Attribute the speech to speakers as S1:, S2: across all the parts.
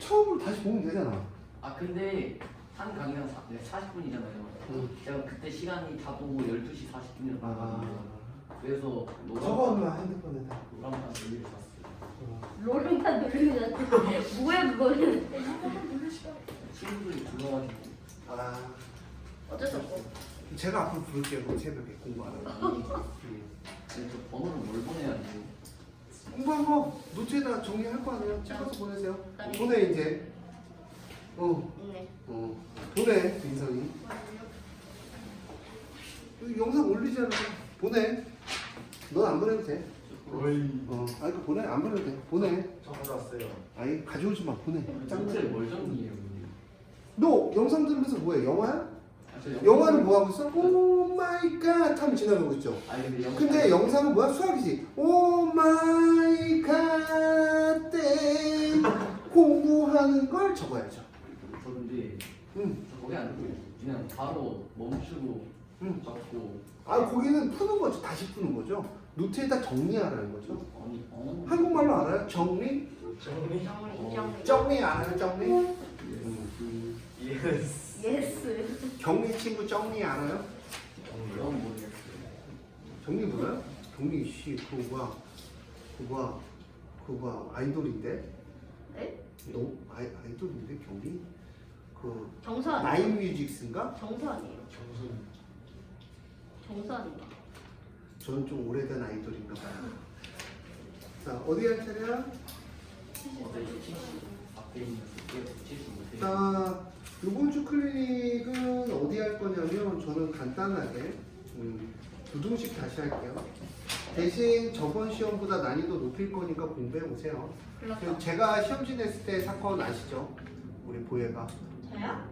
S1: 처음으로 다시 보면 되잖아.
S2: 아 근데 한 강의가 40분이잖아요. 제가 그때 시간이 다 보고 12시 40분이라고 봤거든요. 그래서
S1: 저거 엄마 핸드폰에다.
S2: 노란판 돌리고 갔어요.
S3: 롤링판 돌리고 잤대. 뭐야 그거는?
S2: 친구들이 불러가지고
S1: 아,
S3: 어쩔 수 없고.
S1: 제가 앞으로 부를게요. 그럼 새벽에 공부하라고.
S2: 근데 저 번호를 뭘 보내야 돼요?
S1: 공부한 거 노트에다 정리할 거 아니에요? 찍어서 보내세요.
S3: 아니.
S1: 보내 이제.
S3: 있네.
S1: 보내 민선이. 여기 영상 올리잖아. 보내. 넌 안 보내도 돼. 아니 그 보내. 안 보내도 돼. 보내.
S4: 저 가져왔어요.
S1: 아니 가져오지 마. 보내.
S2: 노트에 뭘 정리해요?
S1: 너 영상 들으면서 뭐해? 영화야?
S2: 아, 저
S1: 영화는 뭐 하고 있어? 오 마이 갓 하면 지나가고 있죠.
S2: 아니 근데
S1: 근데 영상은 뭐야? 수학이지. 오 마이 갓 땡. 공부하는 걸 적어야죠.
S2: 저 근데
S1: 응.
S2: 저 거기 안 돼요. 그냥 바로 멈추고 잡고
S1: 아 거기는 푸는 거죠. 다시 푸는 거죠. 노트에다 정리하라는 거죠.
S2: 아니
S1: 한국말로 알아요? 정리?
S4: 정리.
S1: 정리 알아요? 정리?
S4: 예스.
S3: 예스.
S1: 경리 친구 정리 알아요?
S2: 그런 모르겠어요.
S1: 정리 몰라요? 경리 씨 그거 아이돌인데?
S3: 네?
S1: 너 아이돌인데 경리? 그
S3: 정서 아니에요?
S1: 나인뮤직스인가?
S3: 정서 아니에요?
S4: 정순.
S3: 정서 아닌가?
S1: 저는 좀 오래된 아이돌인가 봐요. 자 어디 할 차례야?
S2: 어제 앞에 있는 게 붙이지 못해요.
S1: 자 이번 주 클리닉은 어디 할 거냐면 저는 간단하게 두둥씩 다시 할게요. 대신 저번 시험보다 난이도 높일 거니까 공부해 오세요.
S3: 불렀어.
S1: 제가 시험 지냈을 때 사건 아시죠? 우리 보혜가
S3: 저요?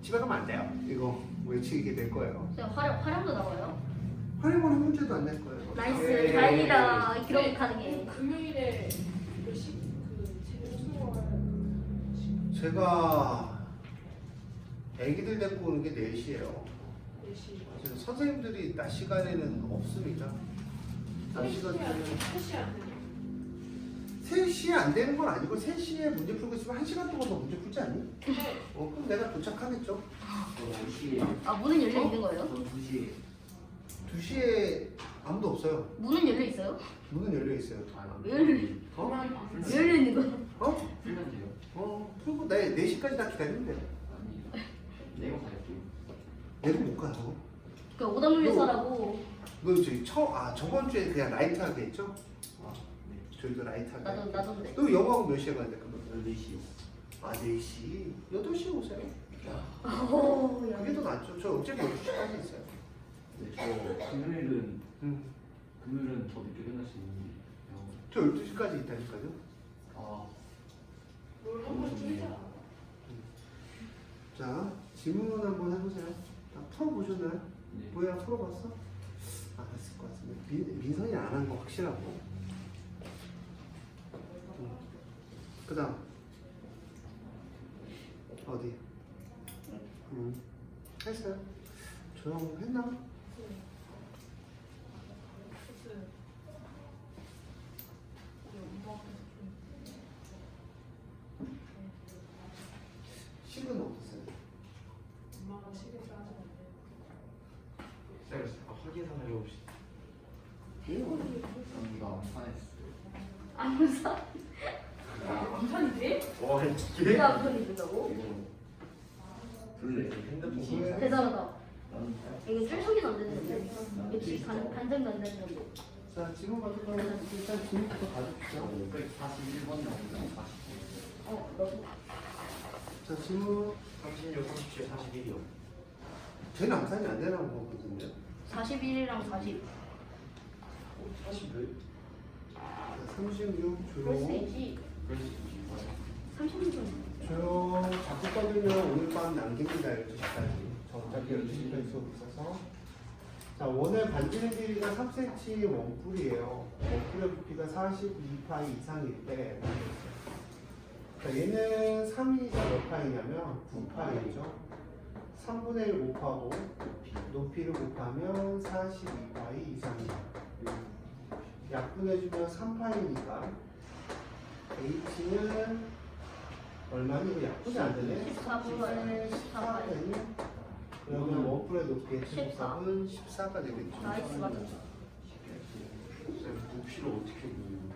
S1: 집에 가면 안 돼요. 이거 외치게 될 거예요.
S3: 제가 활용도 나와요.
S1: 활용하는 문제도 안 낼 거예요.
S3: 나이스.
S4: 예.
S3: 다행이다. 기록하는 게.
S5: 금요일에 그 제대로 수업을
S1: 제가 애기들 데리고 오는 게 4시예요.
S5: 4시
S1: 그래서 선생님들이 낮 시간에는 없습니다. 낮 시간에는
S5: 3시 안 되냐?
S1: 3시에 안 되는 건 아니고 3시에 문제 풀고 있으면 1시간 동안 더 문제 풀지 않니?
S5: 네.
S1: 그럼 내가 도착하겠죠.
S2: 저 2시에
S3: 아 문은 열려 있는 거예요?
S2: 저 2시에
S1: 2시에 아무도 없어요.
S3: 문은 열려 있어요?
S1: 문은 열려 있어요.
S3: 왜 열려?
S1: 어?
S3: 왜 열려 있는 거예요?
S1: 어?
S2: 풀면 돼요.
S1: 풀고 4시까지 다 기다리면 돼.
S2: 아니 내가 갈게요.
S1: 내가 못 가요.
S3: 그 오답률사라고.
S1: 너 저번 주에 그냥 라이트하게 했죠?
S2: 아, 네.
S1: 저희도 라이트하게.
S3: 나도인데.
S1: 너 영어하고 몇 시에 가야 돼? 그러면?
S2: 14시요.
S1: 4시? 8시에 오세요.
S3: 오, 야.
S1: 그게 더 낫죠. 저 어차피 12시까지 있어요.
S2: 네, 저 금요일은
S1: 응.
S2: 더 늦게 끝날 수 있는데요.
S1: 저 12시까지 있다니까요.
S2: 아,
S5: 롤한번 줄자.
S1: 자, 질문 한번 해보세요. 풀어보셨나요?
S2: 네.
S1: 뭐야, 풀어봤어? 안 했을 것 같은데. 민선이 안 한 거 확실하고. 그 다음. 어디? 했어요? 조용 했나?
S5: 했어요. 엄마 앞에서 좀
S1: 식은 어땠어요?
S5: 엄마가 시계 싸주는데
S4: 쌤, 확인하나 해봅시다.
S2: 이거 안
S3: 안
S2: 사냈어요.
S3: 사.
S5: 암산이 돼?
S4: 와,
S3: 왜
S4: 이게?
S3: 안 편이 된다고?
S2: 이거 블랙
S4: 핸드폰
S1: 왜?
S3: 대단하다.
S2: 나는
S3: 이거 출석이 안 되는데. 역시 간장도 안 되는 거.
S1: 자, 질문 받을 거면 일단 질문부터 가져주죠.
S2: 541번 나오고 40번.
S3: 너도.
S1: 자, 질문.
S4: 36, 37, 41이요.
S1: 쟤는 암산이 안 되나 보거든요.
S3: 41이랑 40.
S4: 40을?
S1: 36
S3: 그럴 수
S1: 조용.
S3: 있지.
S4: 그럴 수 있지.
S3: 36은.
S1: 조용. 자꾸 떠들면 오늘 밤 남깁니다. 12시까지. 저 어차피 12시까지 수업 있어서. 자, 원의 반지름 길이가 3cm 원뿔이에요. 원뿔의 부피가 42파이 이상일 때. 자, 얘는 3이가 몇 파이냐면 9파이죠. 3분의 1 곱하고 높이를 곱하면 42파이 이상이다. 약분해주면 3파이니까 h는 얼마니? 이거 약분이 안 되네.
S3: 14분의 14.
S1: 되니? 그러면 원뿔의 높이의 최소값은 14가 되겠죠.
S3: 나이스 맞았죠.
S4: 쌤 부피를 어떻게 보는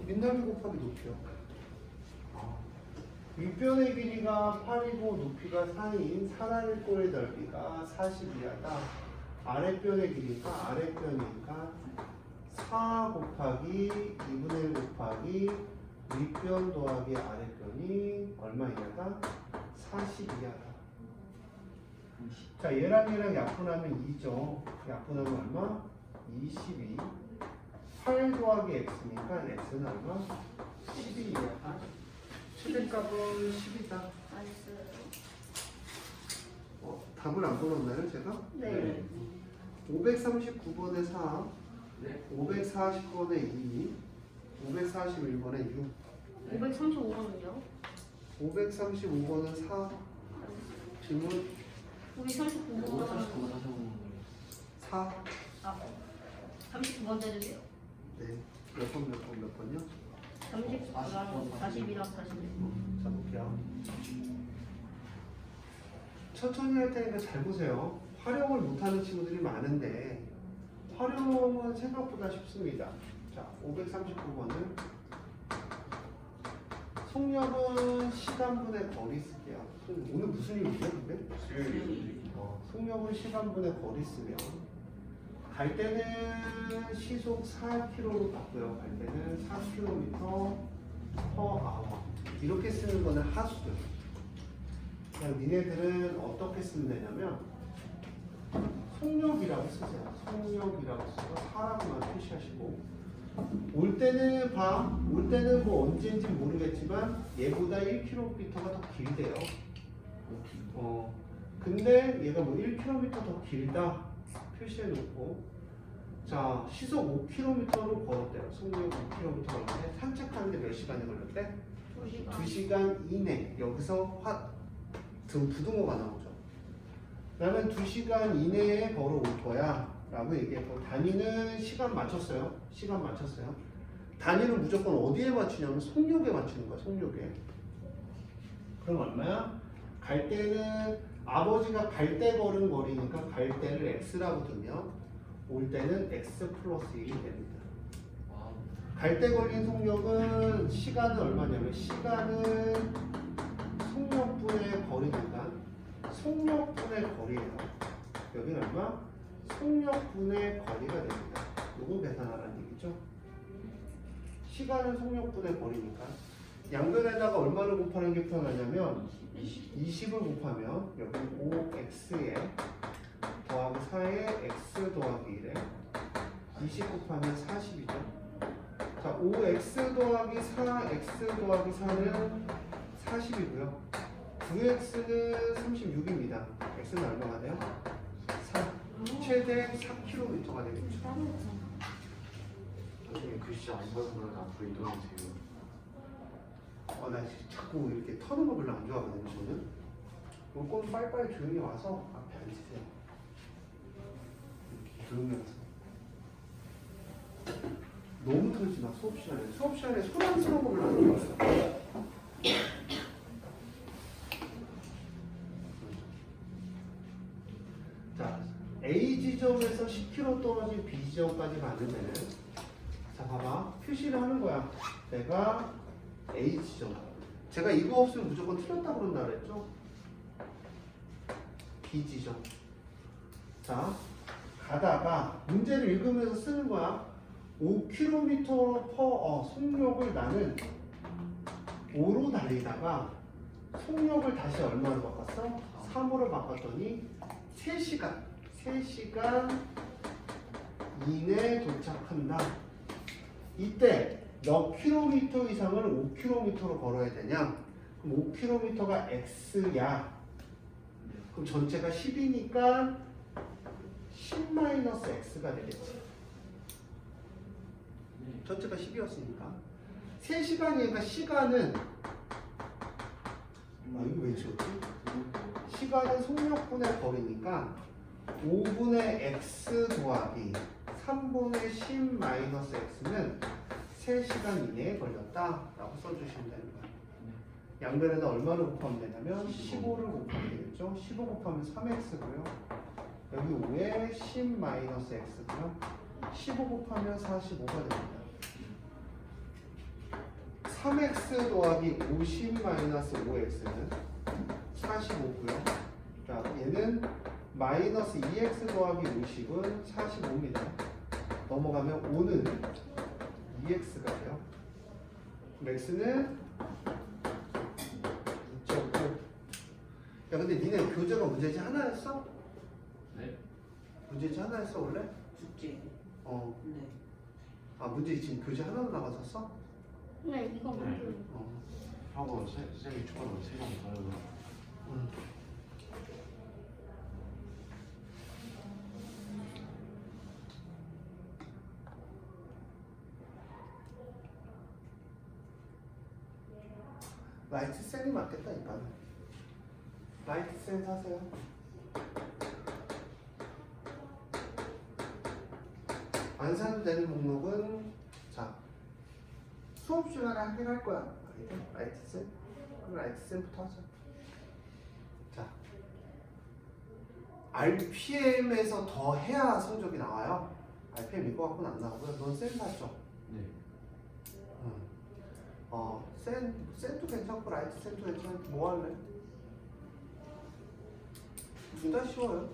S1: 민날비 곱하기 높이요. 윗변의 길이가 8이고 높이가 4인 사라를 꼴의 넓이가 40이하다. 아랫변의 길이가 아랫변이니까 4 곱하기 2분의 1 곱하기 윗변 더하기 아랫변이 얼마이하다? 40이하다. 자, 얘랑 약분하면 2죠. 약분하면 얼마? 22. 8 더하기 x니까 x는 얼마? 12이하다. 최대값은 10이다.
S3: 나이스.
S1: 답을 안 보냈나요, 제가?
S3: 네.
S1: 539번에 4,
S2: 네.
S1: 540번에 2, 541번에 6,
S3: 535번은요?
S1: 535번은 4, 질문
S3: 우리 39번.
S2: 539번 다시 한번
S1: 4,
S3: 아, 39번 해주세요.
S1: 네, 몇 번요?
S3: 39랑 40이랑 41.
S1: 자, 볼게요. 천천히 할 테니까 잘 보세요. 활용을 못하는 친구들이 많은데 활용은 생각보다 쉽습니다. 자, 539번은 속력은 시간분의 거리 쓸게요. 오늘 무슨 일이죠, 근데? 속력은 시간분의 거리 쓰면 갈 때는 시속 4km로 바꿔요. 갈 때는 4km/h 이렇게 쓰는 거는 하수들. 그냥 니네들은 어떻게 쓰면 되냐면 속력이라고 쓰세요. 속력이라고 쓰고 사라고만 표시하시고 올 때는 올 때는 뭐 언제인지 모르겠지만 얘보다 1km가 더 길대요. 근데 얘가 뭐 1km 더 길다 표시해 놓고 자 시속 5km로 걸었대요. 속력 5km 걸었대. 산책하는데 몇 시간이 걸렸대?
S3: 2시간.
S1: 2시간 이내. 여기서 부등호가 나오죠. 나는 2시간 이내에 걸어올 거야 라고 얘기했고 단위는 시간 맞췄어요. 시간 맞췄어요. 단위는 무조건 어디에 맞추냐면 속력에 맞추는 거야. 속력에. 그럼 얼마야? 갈 때는 아버지가 갈 때 걸은 거리니까 갈 때를 x라고 두면 올 때는 x 플러스 1이 됩니다. 갈 때 걸린 속력은 시간은 얼마냐면 시간은 속력분의 거리니까 속력분의 거리예요. 여기는 얼마? 속력분의 거리가 됩니다. 요거 계산하라는 얘기죠. 시간은 속력분의 거리니까 양변에다가 얼마를 곱하는 게 편하냐면 20을 곱하면 여기 5x에 더하기 4에 x 더하기 1에 20 곱하면 40이죠. 자, 5x 더하기 4, x 더하기 4는 40이고요. 9x는 36입니다. x는 얼마가 돼요? 4. 최대 4km가 되겠죠.
S4: 선생님 글씨 안 보여서 앞으로 이동해주세요.
S1: 나 자꾸 이렇게 터는 거 별로 안 좋아하거든요, 저는. 요건 빨리빨리 조용히 와서 앞에 앉으세요. 이렇게 조용히 와서. 너무 털지 마, 수업 시간에. 수업 시간에 소란스러운 거 별로 안 좋아해요. 자, A 지점에서 10km 떨어진 B 지점까지 가는 데는 자, 봐봐. 표시를 하는 거야. 내가 A 지점. 제가 이거 없으면 무조건 틀렸다 그런다 그랬죠? B 지점. 자, 가다가 문제를 읽으면서 쓰는 거야. 5km 속력을 나는 5로 달리다가 속력을 다시 얼마로 바꿨어? 3으로 바꿨더니 3시간 이내에 도착한다. 이때 몇 킬로미터 이상을 5km로 걸어야 되냐? 그럼 5km가 x야. 그럼 전체가 10이니까 10-x가 되겠지. 전체가 10이었으니까 3시간이니까 시간은 이거 왜 지웠지? 시간은 속력분의 거리니까 5분의 x 더하기 3분의 10-x는 3시간 이내에 걸렸다 라고 써주시면 되는 거예요. 양변에다 얼마를 곱하면 되냐면 15를 곱하면 되겠죠. 15 곱하면 3x고요. 여기 5에 10 마이너스 x고요. 15 곱하면 45가 됩니다. 3x 더하기 50 마이너스 5x는 45고요. 자, 얘는 마이너스 2x 더하기 50은 45입니다. 넘어가면 5는 2x가 돼요. x는 6.5. 야, 근데 니네 교재가 문제지 하나였어?
S2: 네?
S1: 문제지 하나였어 원래?
S2: 숙제.
S1: 어.
S2: 네.
S1: 아, 문제 지금 교재 하나로 나가졌어?
S3: 네, 이거 먼저.
S1: 어.
S4: 하고 쌤이 추가로 3명 더 해요.
S1: 응. 라이트 쌤이 맞겠다 이거는. 라이트 쌤 사세요. 안 사도 되는 목록은 자 수업 시간에 하긴 할 거야. 라이트 쌤. 그럼 라이트 쌤부터 하자. 자 RPM에서 더 해야 성적이 나와요. RPM 이거 갖고는 안 나오고요. 넌 쌤 샀죠?
S4: 네.
S1: 쌤도 괜찮고 라이트 쌤도 괜찮고 뭐 할래? 둘 다 쉬워요.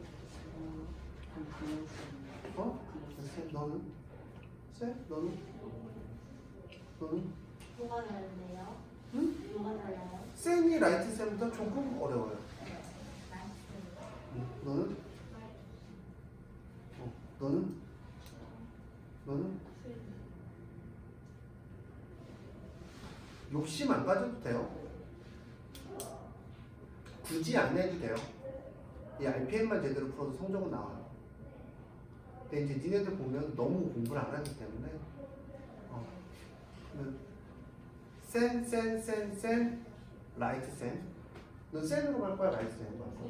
S1: 어? 쌤 너는? 쌤 너는? 너는?
S3: 뭐가 다른데요?
S1: 응?
S3: 뭐가 달라요?
S1: 쌤이 라이트 쌤보다 조금 어려워요.
S3: 나이스.
S1: 응. 너는? 너는? 너는? 욕심 안 가져도 돼요. 굳이 안 내도 돼요. 이 RPM만 제대로 풀어도 성적은 나와요. 근데 이제 니네들 보면 너무 공부를 안 하기 때문에 센 라이트 센. 넌 센으로 갈 거야 라이트 센으로 갈 거야?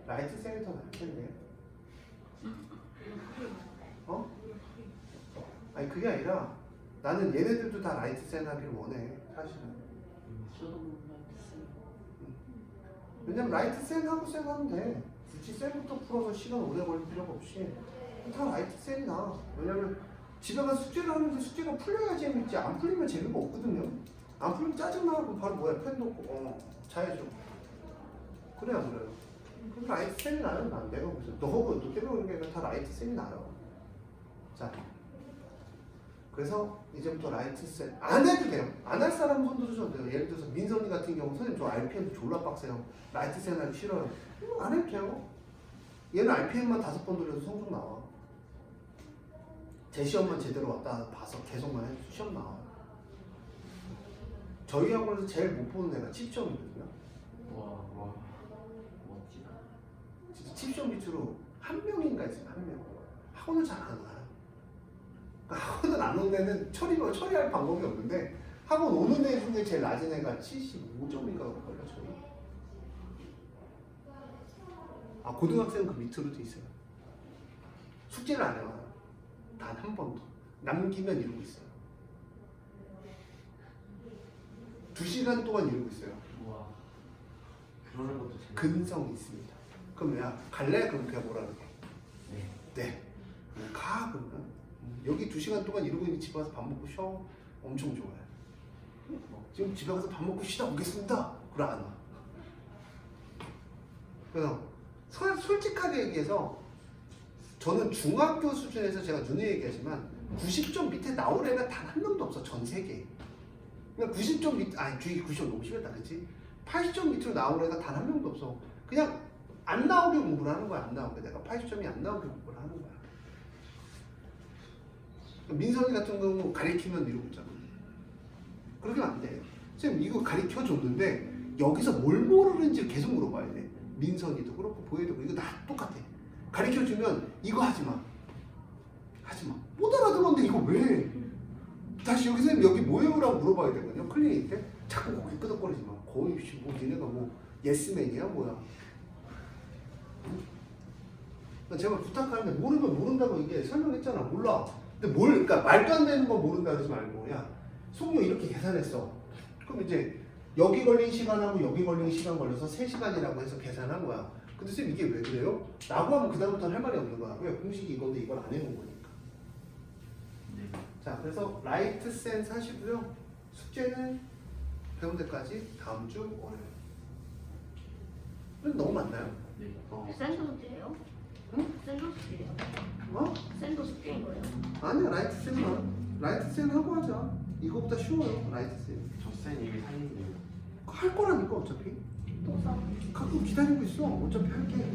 S1: 라이트 센이 더 나을 텐데. 어? 아니 그게 아니라 나는 얘네들도 다 라이트 센 하기를 원해 사실은.
S2: 저도 몰랐어요.
S1: 왜냐면 라이트 센 하고 센 하면 돼. 굳이 센부터 풀어서 시간 오래 걸릴 필요가 없이 다 라이트 센이 나. 왜냐면 집에 가서 숙제를 하는데 숙제가 풀려야 재밌지 안 풀리면 재미가 없거든요. 안 풀리면 짜증나고 바로 뭐야 펜 놓고 자야죠. 그래야 그래요. 그럼 라이트 센이 나요. 난 내가 무슨 너 때문에 그런 게 아니라 다 라이트 센이 나요. 자 그래서 이제부터 라이트 센 안 해도 돼요. 안 할 사람은 손 들으셔도 돼요. 예를 들어서 민선이 같은 경우 선생님 저 RPM도 졸라 빡세요. 라이트 센 하기 싫어요. 안 해도 돼요. 얘는 RPM만 5번 돌려도 성적 나와. 제 시험만 제대로 왔다 봐서 계속만 해도 시험 나와요. 저희 학원에서 제일 못 보는 애가 칩시험이거든요.
S2: 와 멋지다.
S1: 진짜 칩시험 밑으로 한 명인가 있어요. 한 명. 학원을 잘 안 와요. 그러니까 학원을 안 오는 애는 처리할 방법이 없는데 학원 오는 애 중에 제일 낮은 애가 75점인가 그럴걸요. 저희. 아 고등학생은 그 밑으로도 있어요. 숙제를 안 해와요. 단 한 번도. 남기면 이러고 있어요. 2시간 동안 이러고 있어요.
S2: 와.
S4: 그러는 것도 재밌어요.
S1: 근성이 있습니다. 그럼 야 갈래? 그럼 그냥 뭐라 그래?
S2: 네.
S1: 네. 가 그러면. 여기 2시간 동안 이러고 있는 집에 가서 밥 먹고 쉬어. 엄청 좋아요. 지금 집에 가서 밥 먹고 쉬다 오겠습니다. 그래 안 와. 그래서 솔직하게 얘기해서 저는 중학교 수준에서 제가 눈에 얘기하지만 90점 밑에 나올 애가 단 한 명도 없어. 전 세계에. 그냥 90점 밑, 아니 주의 90점 너무 심했다 그치? 80점 밑으로 나올 애가 단 한 명도 없어. 그냥 안 나오게 공부를 하는 거야. 안 나오게. 내가 80점이 안 나오게 공부를 하는 거야. 민선이 같은 경우 가리키면 이러고 있잖아. 그러면 안 돼. 선생님 이거 가리켜 줬는데 여기서 뭘 모르는지 계속 물어봐야 돼. 민선이도 그렇고 보혜도 그렇고 이거 다 똑같아. 가리켜 주면 이거 하지 마. 하지 마. 못 알아들었는데 이거 왜? 다시 여기 선생님 여기 뭐예요라고 물어봐야 되거든요. 클리닉 때 자꾸 고개 끄덕거리지 마. 거의 뭐 니네가 뭐 예스맨이야 뭐야. 응? 제발 부탁하는데 모르면 모른다고 이게 설명했잖아. 몰라. 근데 그러니까 말도 안 되는 거 모른다 그러지 말고 야 송영 이렇게 계산했어. 그럼 이제 여기 걸린 시간하고 여기 걸린 시간 걸려서 3시간이라고 해서 계산한 거야. 근데 쌤 이게 왜 그래요? 라고 하면 그 다음부터는 할 말이 없는 거야. 왜? 공식이 이건데 이걸 안 해놓은 거니까.
S4: 네.
S1: 자, 그래서 라이트 센스 하시고요. 숙제는 배운 데까지 다음 주 월요일. 근데 너무 많나요?
S4: 네.
S3: 샌드 숙제예요?
S1: 응?
S3: 샌드 숙제예요?
S1: 어?
S3: 샌드 숙제인 거예요?
S1: 아니야, 라이트 센만. 라이트 센 하고 하자. 이거보다 쉬워요, 라이트 센.
S4: 저쌤 이미 살린대요.
S1: 할 거라니까 어차피.
S3: 또 싸.
S1: 갖고 기다리고 있어. 어차피 할게.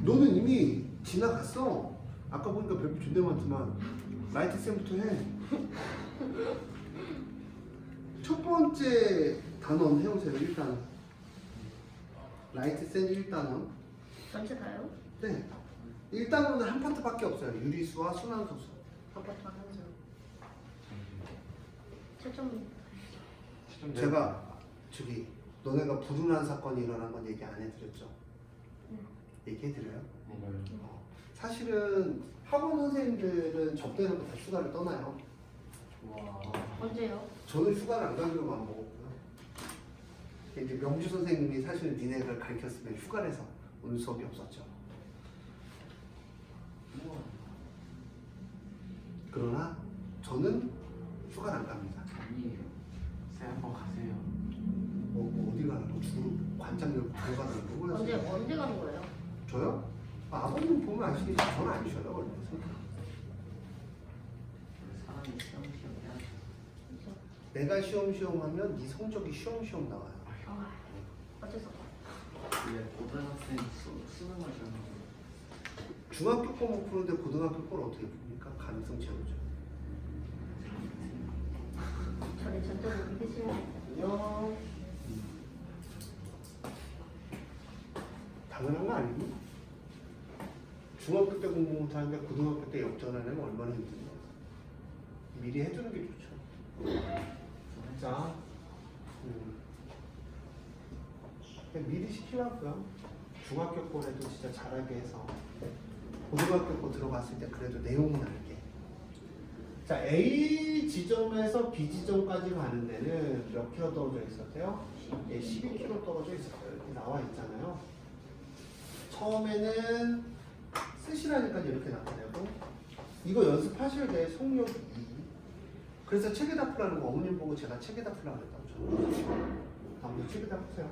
S1: 너는 이미 지나갔어. 아까 보니까 별표 존나 많지만 라이트 쌤부터 해. 첫 번째 단원 해오세요. 일단 라이트 쌤 1단원.
S3: 전체 다요?
S1: 네. 1단원은 한 파트밖에 없어요. 유리수와 순환소수.
S3: 아빠 다 하세요. 최종
S1: 제가 저기 너네가 불운한 사건이 일어난 건 얘기 안 해드렸죠? 얘기해드려요? 사실은 학원 선생님들은 접대놓고 다 휴가를 떠나요.
S2: 와.
S3: 언제요?
S1: 저는 휴가를 안 가기로 마음 먹었고요. 이제 명주 선생님이 사실은 니네를 가르쳤으면 휴가를 해서 오늘 수업이 없었죠.
S2: 우와.
S1: 그러나 저는 휴가를 안 갑니다.
S2: 아니에요.
S4: 쌤 한번 가세요.
S1: 어디 가는 거? 주로 관장 열고 들어가는 거?
S3: 언제 가는 거예요?
S1: 저요? 아버님 보면 아시겠지. 저는 안 쉬어요. 원래.
S2: 사람이 시험시험 해야죠.
S3: 그죠?
S1: 내가 시험시험 하면 네 성적이 시험시험 나와요.
S3: 아, 어째서?
S2: 근데 고등학생 수능을 잘 하고
S1: 중학교 거 못 푸는데 고등학교 거를 어떻게 풉니까? 가능성 제로죠.
S3: 저를 전적으로 믿으시면
S1: 당연한 거 아니니? 중학교 때 공부 못하는데 고등학교 때 역전하려면 얼마나 힘드냐. 미리 해두는 게 좋죠. 자, 그냥 미리 시키라고요. 중학교 거라도 진짜 잘하게 해서 고등학교 거 들어갔을 때 그래도 내용은 알게. 자, A 지점에서 B 지점까지 가는 데는 몇 킬로 떨어져 있었대요? 예, 12km 떨어져 있었어요. 이렇게 나와 있잖아요. 처음에는 쓰시라니까 이렇게 나타내고 이거 연습하실 때 속력 2. 그래서 책에다 풀라는 거 어머님 보고 제가 책에다 풀라고 그랬다고. 다음부터 책에다 푸세요.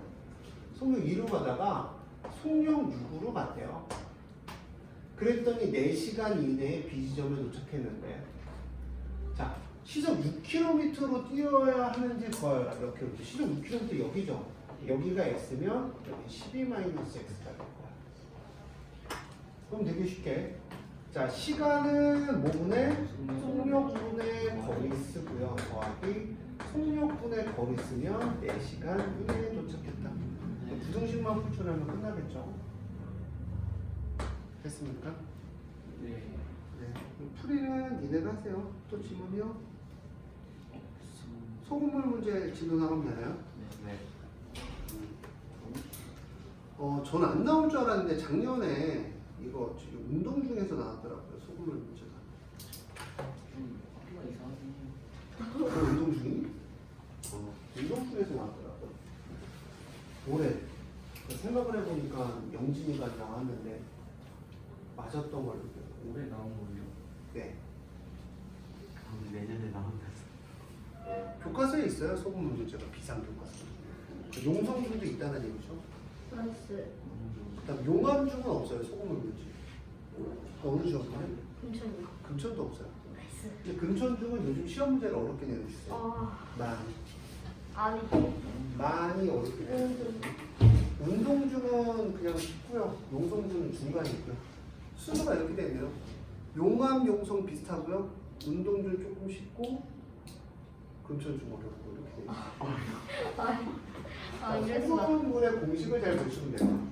S1: 속력 2로 가다가 속력 6으로 갔대요. 그랬더니 4시간 이내에 B지점에 도착했는데 자, 시속 6km로 뛰어야 하는지 거야. 몇 킬로미터? 시속 6km 여기죠. 여기가 X면 여기 12-X가 될 거야. 그럼 되게 쉽게 자, 시간은 뭐분의 속력분의 거리수고요. 더하기 속력분의 거리수면 4시간 이내에 도착했다. 부등식만 풀출하면 끝나겠죠. 됐습니까?
S2: 네.
S1: 네. 풀이는 니네가 하세요. 또 질문이요? 소금물 문제 진도 나가면 되나요?
S4: 네.
S1: 전 안 나올 줄 알았는데 작년에 이거 지금 운동 중에서 나왔더라고요. 소금물 문제가.
S2: 좀 학교가 이상하긴 해요.
S1: 운동 중이? 운동 중에서 나왔더라고요. 올해 생각을 해보니까 영진이가 나왔는데 맞았던 걸로 기억해요.
S2: 올해 나온 걸요.
S1: 네.
S4: 그럼 내년에 나온다.
S1: 교과서에 있어요. 소금물 문제가 비상 교과서. 용성중도 있다는 얘기죠.
S3: 프랑스
S1: 그다음 용암중은 없어요. 소금물 문제. 어느 지역이요?
S3: 금천이요.
S1: 금천도 없어요.
S3: 나이스.
S1: 근데 금천중은 요즘 시험 문제를 어렵게 내주세요.
S3: 아,
S1: 많이
S3: 아니.
S1: 어렵게 내요. 운동중은 그냥 쉽고요. 용성중은 중간이고요. 순서가 이렇게 되네요. 용암, 용성 비슷하고요. 운동중 조금 쉽고 금천중 어렵고 이렇게 돼요.
S3: 이럴 수가.
S1: 소금물의 공식을 잘 보시면 돼요.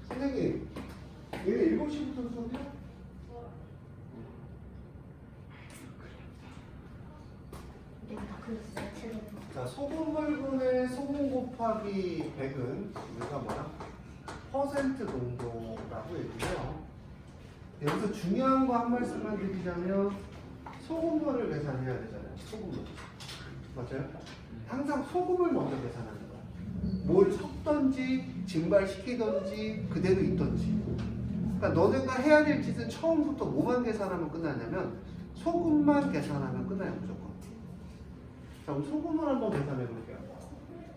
S1: 선생님, 내일 7시부터 수업이요?
S3: 내가 다 그렸어요. 제대로.
S1: 자, 소금물분의 소금 곱하기 100은 우리가 뭐야? 퍼센트 농도라고 얘기해요. 여기서 중요한 거 한 말씀만 드리자면 소금물을 계산해야 되잖아요. 소금물. 맞아요? 항상 소금을 먼저 계산하는 거야. 뭘 섞던지 증발시키던지 그대로 있던지. 그러니까 너네가 해야 될 짓은 처음부터 뭐만 계산하면 끝나냐면 소금만 계산하면 끝나요. 무조건. 자, 그럼 소금을 한번 계산해 볼게요.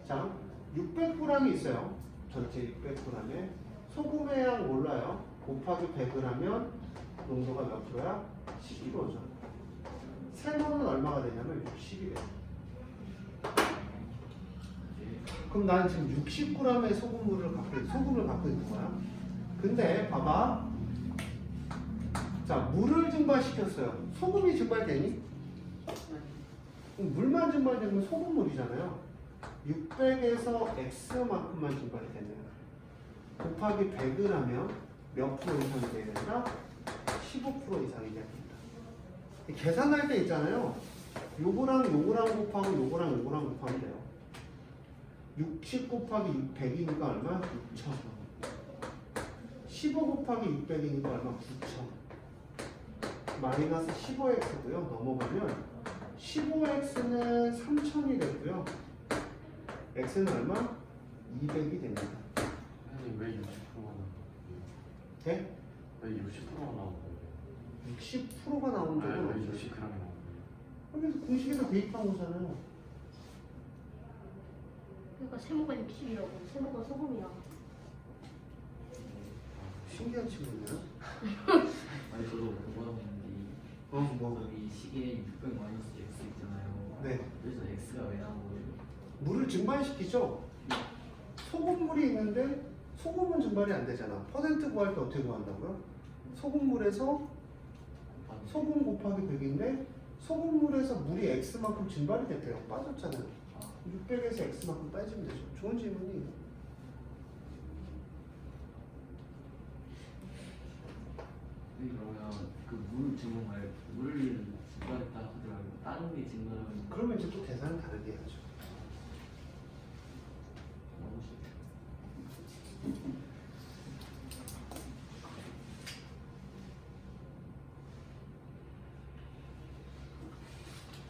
S1: 자, 600g이 있어요. 전체 600g에 소금의 양 몰라요. 곱하기 100을 하면 농도가 몇 프로야? 12%죠. 세모는 얼마가 되냐면 60이래요. 그럼 나는 지금 60g의 소금을 갖고 있는 거야. 근데 봐봐. 자, 물을 증발시켰어요. 소금이 증발되니? 물만 증발되면 소금물이잖아요. 600에서 X만큼만 증발이 되네요. 곱하기 100을 하면 몇 프로 이상이 돼야 된다? 15% 이상이 돼야 된다. 계산할 때 있잖아요. 요거랑 곱하고 요거랑 곱하면 돼요. 60 곱하기 100이니까 얼마? 6,000. 15 곱하기 600이니까 얼마? 9,000. 마이너스 15x고요. 넘어가면 15x는 3,000이 되고요. x는 얼마? 200이 됩니다.
S4: 선생님 왜 60%가 나온 거예요?
S1: 네?
S4: 왜 60%가 나온 거예요?
S1: 60%가 나온 적은
S4: 왜
S1: 없어요.
S4: 60g이 나온 거예요?
S1: 그래서 공식에서 대입한 거잖아요.
S3: 그러니까 세모가 60이라고. 세모가 소금이야.
S1: 신기한 친구네요.
S2: 아니 저도 그거 하는데
S1: 뭐?
S2: 여기 시계에 600 마이너스 x 있잖아요.
S1: 네.
S2: 그래서 x가 왜 나온 거예요?
S1: 물을 증발시키죠. 소금물이 있는데 소금은 증발이 안 되잖아. 퍼센트 구할 때 어떻게 구한다고요? 소금물에서 소금 곱하기 100인데 소금물에서 물이 x만큼 증발이 됐대요. 빠졌잖아요. 600에서 x만큼 빠지면 되죠. 좋은 질문이에요.
S2: 그러면 그 물 증발 물을 증발했다 하더라도 다른 게 증발하면
S1: 그러면 이제 또 계산을 다르게 해야죠.
S2: 너무 쉽죠.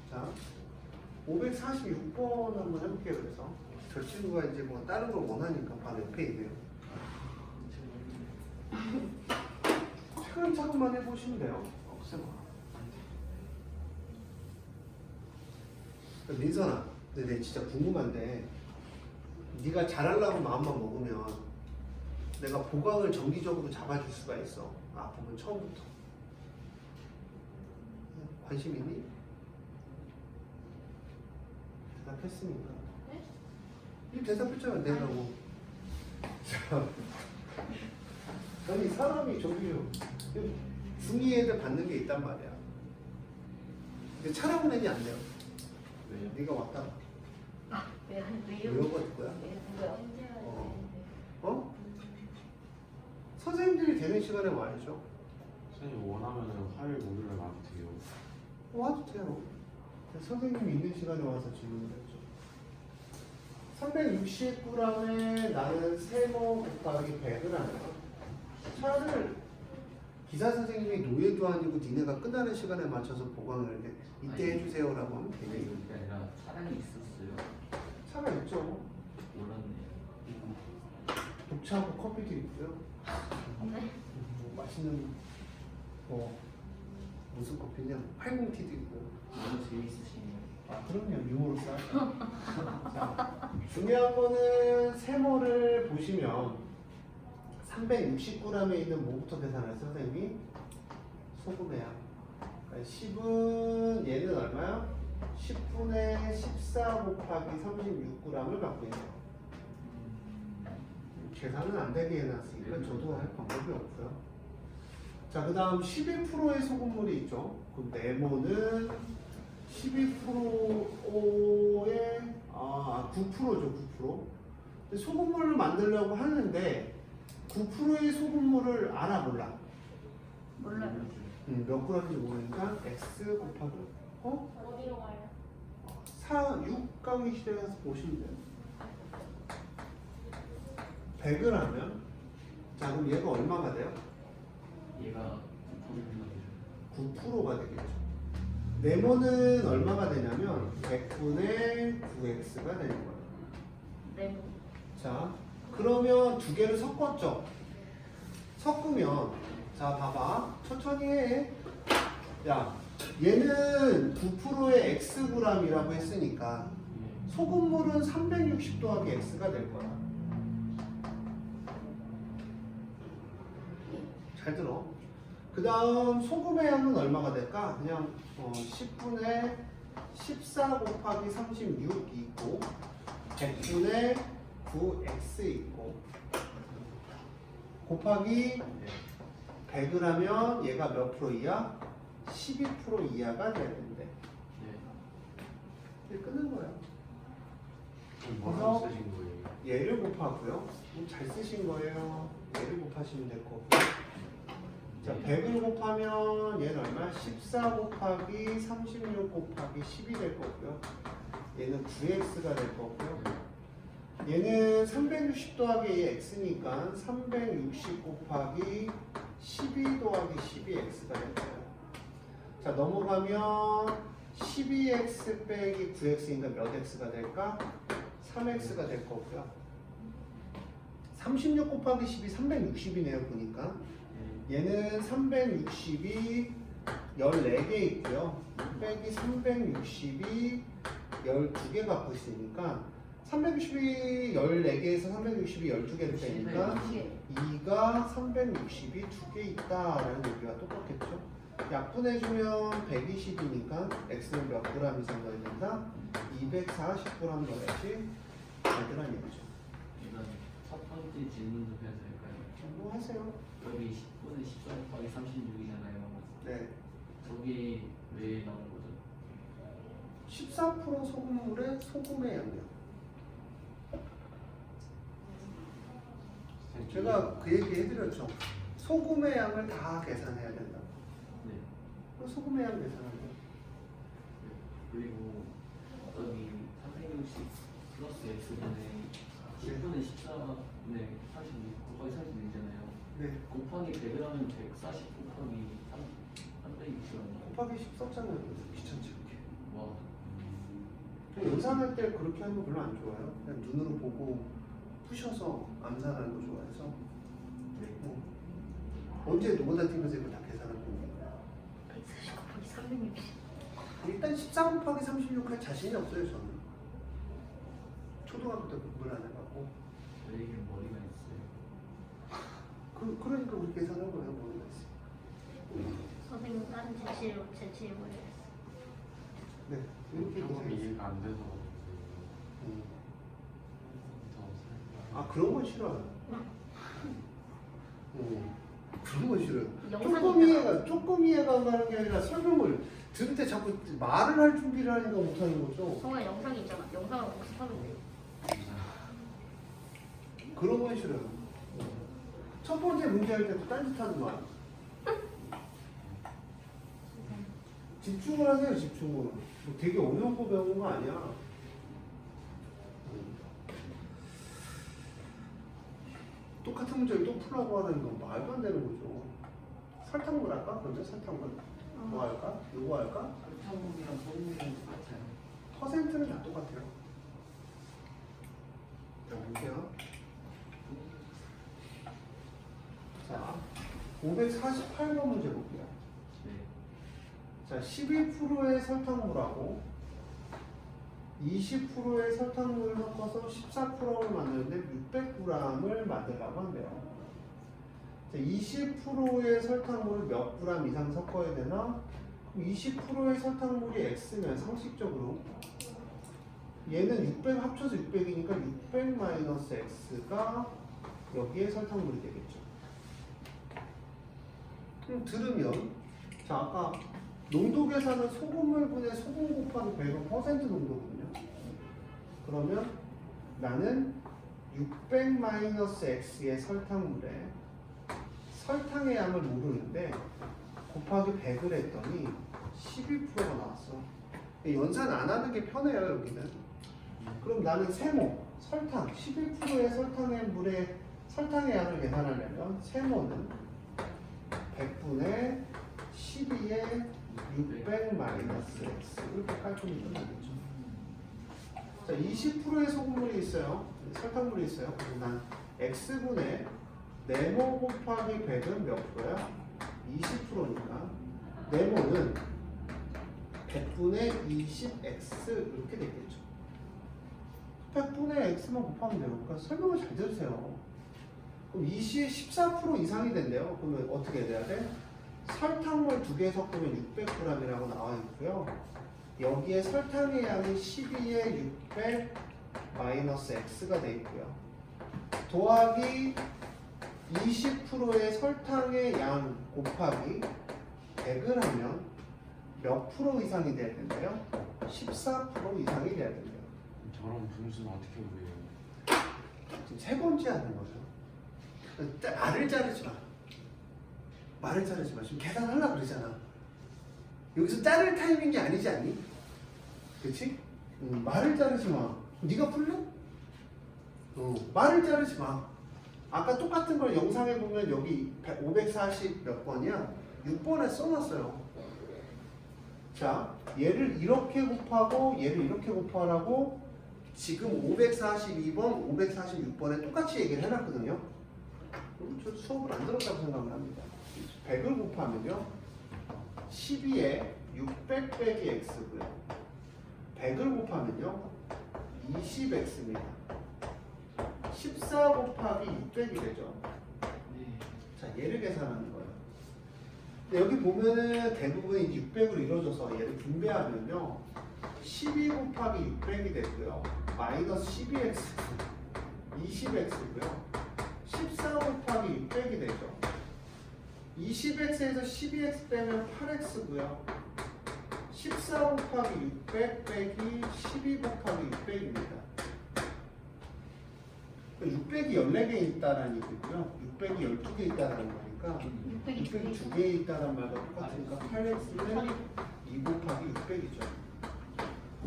S1: 자, 546번 한번 해볼게요. 그래서 저 친구가 이제 뭐 다른 걸 원하니까 바로 옆에 있네요. 차근차근만 해보시면 돼요. 없애봐. 민선아, 근데 내 진짜 궁금한데 네가 잘하려고 마음만 먹으면 내가 보강을 정기적으로 잡아줄 수가 있어. 보면 처음부터. 관심 있니? 대답했으니까.
S3: 네?
S1: 이 대답했잖아, 내라고. 아니 사람이 저기요 중2 애들 받는 게 있단 말이야. 근데 차라보내기 안 돼요.
S4: 왜요?
S1: 네가 왔다
S3: 왜요?
S1: 외워버릴 거야.
S3: 왜요?
S1: 어? 선생님들이 되는 시간에 와야죠.
S4: 선생님 원하면 화요일 목요일에 와도 돼요.
S1: 와도 돼요. 선생님이 있는 시간에 와서 질문을 했죠. 360g에 나는 세모 곱하기 100을 하면 차를 기사 선생님이 노예도 아니고 니네가 끝나는 시간에 맞춰서 보강을 이렇게 이때 해주세요라고 하면
S2: 그게
S1: 되게
S2: 그게 아니라 차량이 있었어요.
S1: 차가 있죠.
S2: 몰랐네요.
S1: 녹차하고 커피도 있고요.
S3: 네.
S1: 뭐 맛있는 뭐 무슨 커피냐? 팔공티도 있고.
S2: 너무 재밌으시네요.
S1: 그럼요. 유머로 싸죠. 자, 중요한 거는 세모를 보시면 360g에 있는 뭐부터 계산해요, 선생님이? 소금의 양. 그러니까 10은 얘는 얼마야? 10분의 14 곱하기 36g을 갖고 있네요. 계산은 안 되게 해놨으니까 저도 할 방법이 없고요. 자, 그 다음 12%의 소금물이 있죠. 그럼 네모는 12%의 9%죠, 9%. 근데 소금물을 만들려고 하는데 9%의 소금물을 알아 몰라?
S3: 몰라요.
S1: 몇 g인지 모르니까 x 곱하기
S5: 어디로 가요?
S1: 6강의 시대에 가서 보시면 돼요. 100을 하면 자 그럼 얘가 얼마가 돼요?
S2: 얘가
S1: 9%가 되겠죠. 네모는 얼마가 되냐면 100분의 9x가 되는 거예요.
S3: 네모.
S1: 자, 그러면 두 개를 섞었죠. 섞으면 자 봐봐 천천히 해. 야 얘는 9%의 xg이라고 했으니까
S4: 예.
S1: 소금물은 360 더하기 x가 될 거야. 잘 들어. 그 다음 소금의 양은 얼마가 될까? 그냥 10분의 14 곱하기 36 있고 100분의 9x 있고 곱하기 100을 하면 얘가 몇 프로 이하? 12% 이하가 돼야 된대.
S4: 예.
S1: 이렇게 끊는 거야.
S4: 그럼 뭐라고 쓰신 거예요?
S1: 얘를 곱하고요. 잘 쓰신 거예요. 얘를 곱하시면 될 거고. 자, 100을 곱하면 얘는 얼마야? 14 곱하기 36 곱하기 10이 될 거고요. 얘는 9x가 될 거고요. 얘는 360 더하기 x니까 360 곱하기 12 더하기 12x가 될 거예요. 자, 넘어가면 12x 빼기 9x니까 몇 x가 될까? 3x가 될 거고요. 36 곱하기 10이 360이네요, 보니까. 얘는 360이 14개 있고요. 빼기 360이 12개 갖고 있으니까 360이 14개에서 360이 12개를 빼니까 2가 360이 2개 있다라는 얘기가 똑같겠죠. 약분해주면 120이니까 x는 몇 그램 이상 넣어야 된다? 240g 넣어야지 되더란 얘기죠.
S2: 일단 첫 번째 질문도 해야 될까요?
S1: 뭐 하세요?
S2: 여기 10분의 14 곱하기 36이잖아요.
S1: 네.
S2: 저기 왜 나온 거죠?
S1: 14% 소금물에 소금의 양이요. 제가 그 얘기 해드렸죠. 소금의 양을 다 계산해야 된다.
S2: 네.
S1: 그럼 소금의 양 계산하고.
S2: 그리고 저기 360 플러스 x분의 10분의 14네 36 곱하기 36이잖아요.
S1: 네.
S2: 곱하기 100을 하면 140 곱하기 360이요.
S1: 곱하기 10 썼잖아요. 귀찮지 않게.
S2: 와.
S1: 연산할 때 그렇게 하는 거 별로 안 좋아요. 그냥 눈으로 보고 푸셔서 암산하는 거 좋아해서. 언제 노고다 팀에서 이거 다 계산할 겁니다.
S3: 140 곱하기 360.
S1: 일단 14 곱하기 36 할 자신이 없어요, 저는. 초등학교 때 공부를 안 해갖고.
S2: 왜 이게 머리가 있어요?
S1: 그러니까 우리 계산한 거예요, 뭐가 있어요.
S3: 선생님 다른 제시를 몰라요.
S1: 네, 이렇게
S4: 조금
S1: 계산했어요.
S4: 이해가 안 돼서
S1: 아, 그런 건 싫어요. 그런 건 싫어요.
S3: 영상이잖아.
S1: 조금 이해가 안 가는 게 아니라 설명을 들을 때 자꾸 말을 할 준비를 하니까 못하는 거죠.
S3: 성화 영상이 있잖아. 영상을 복습하면 돼.
S1: 그런 건 싫어요. 첫 번째 문제 할 때도 딴짓하는 말. 집중을 하세요, 집중을. 뭐 되게 어려운 거 배우는 거 아니야. 똑같은 문제를 또 풀라고 하는 건 말도 안 되는 거죠. 설탕물 할까? 먼저 설탕물. 뭐 할까? 요거 할까?
S2: 설탕물이랑 소금이랑 똑같아요.
S1: 퍼센트는 다 똑같아요. 자, 볼게요. 자, 548번 문제 볼게요.
S2: 네.
S1: 자, 11%의 설탕물하고 20%의 설탕물을 섞어서 14%를 만드는데 600g을 만들라고 한대요. 자, 20%의 설탕물을 몇 g 이상 섞어야 되나? 20%의 설탕물이 x면 상식적으로 얘는 600 합쳐서 600이니까 600 마이너스 x가 여기에 설탕물이 되겠죠. 그럼 들으면 자, 아까 농도 계산은 소금물분의 소금 곱하기 100은 퍼센트 농도거든요. 그러면 나는 600 마이너스 x의 설탕물에 설탕의 양을 모르는데 곱하기 100을 했더니 12%가 나왔어. 연산 안 하는 게 편해요, 여기는. 그럼 나는 세모, 설탕, 11%의 설탕의 물에 설탕의 양을 계산하려면 세모는 100분의 12의 마이너스 x 이렇게 깔끔히 끝나겠죠. 자, 20%의 소금물이 있어요. 설탕물이 있어요. 그럼 난 x분의 네모 곱하기 100은 몇 프로야? 20%니까 네모는 100분의 20x 이렇게 되겠죠. 100분의 x만 곱하면 돼요. 그러니까 설명을 잘 들으세요. 그럼 14% 이상이 된대요. 그러면 어떻게 돼야 돼? 설탕물 2개 섞으면 600g이라고 나와 있고요. 여기에 설탕의 양이 12에 600 마이너스 x가 돼 있고요. 더하기 20%의 설탕의 양 곱하기 100을 하면 몇 프로 이상이 돼야 된대요? 14% 이상이 돼야 된대요.
S4: 저런 분수는 어떻게 구해요?
S1: 지금 세 번째 하는 거죠. 말을 자르지 마. 말을 자르지 마. 지금 계산하려고 그러잖아. 여기서 자를 타이밍이 아니지 않니? 그치? 말을 자르지 마. 네가 풀래? 말을 자르지 마. 아까 똑같은 걸 영상에 보면 여기 540 몇 번이야? 6번에 써놨어요. 자, 얘를 이렇게 곱하고 얘를 이렇게 곱하라고 지금 542번, 546번에 똑같이 얘기를 해놨거든요. 그럼 저 수업을 안 들었다고 생각을 합니다. 100을 곱하면요 12에 600 빼기 x고요 100을 곱하면요 20x입니다 14 곱하기 600이 되죠. 자, 얘를 계산하는 거예요. 근데 여기 보면은 대부분이 600으로 이루어져서 얘를 분배하면요 12 곱하기 600이 되고요 마이너스 12x 20x고요 14 곱하기 600이 되죠. 20x에서 12x 빼면 8x고요 14 곱하기 600 빼기 12 곱하기 600입니다. 600이 14개 있다라는 얘기고요 600이 12개 있다라는 거니까 600이 2개 있다는 말과 똑같으니까 8x는 2 곱하기 600이죠.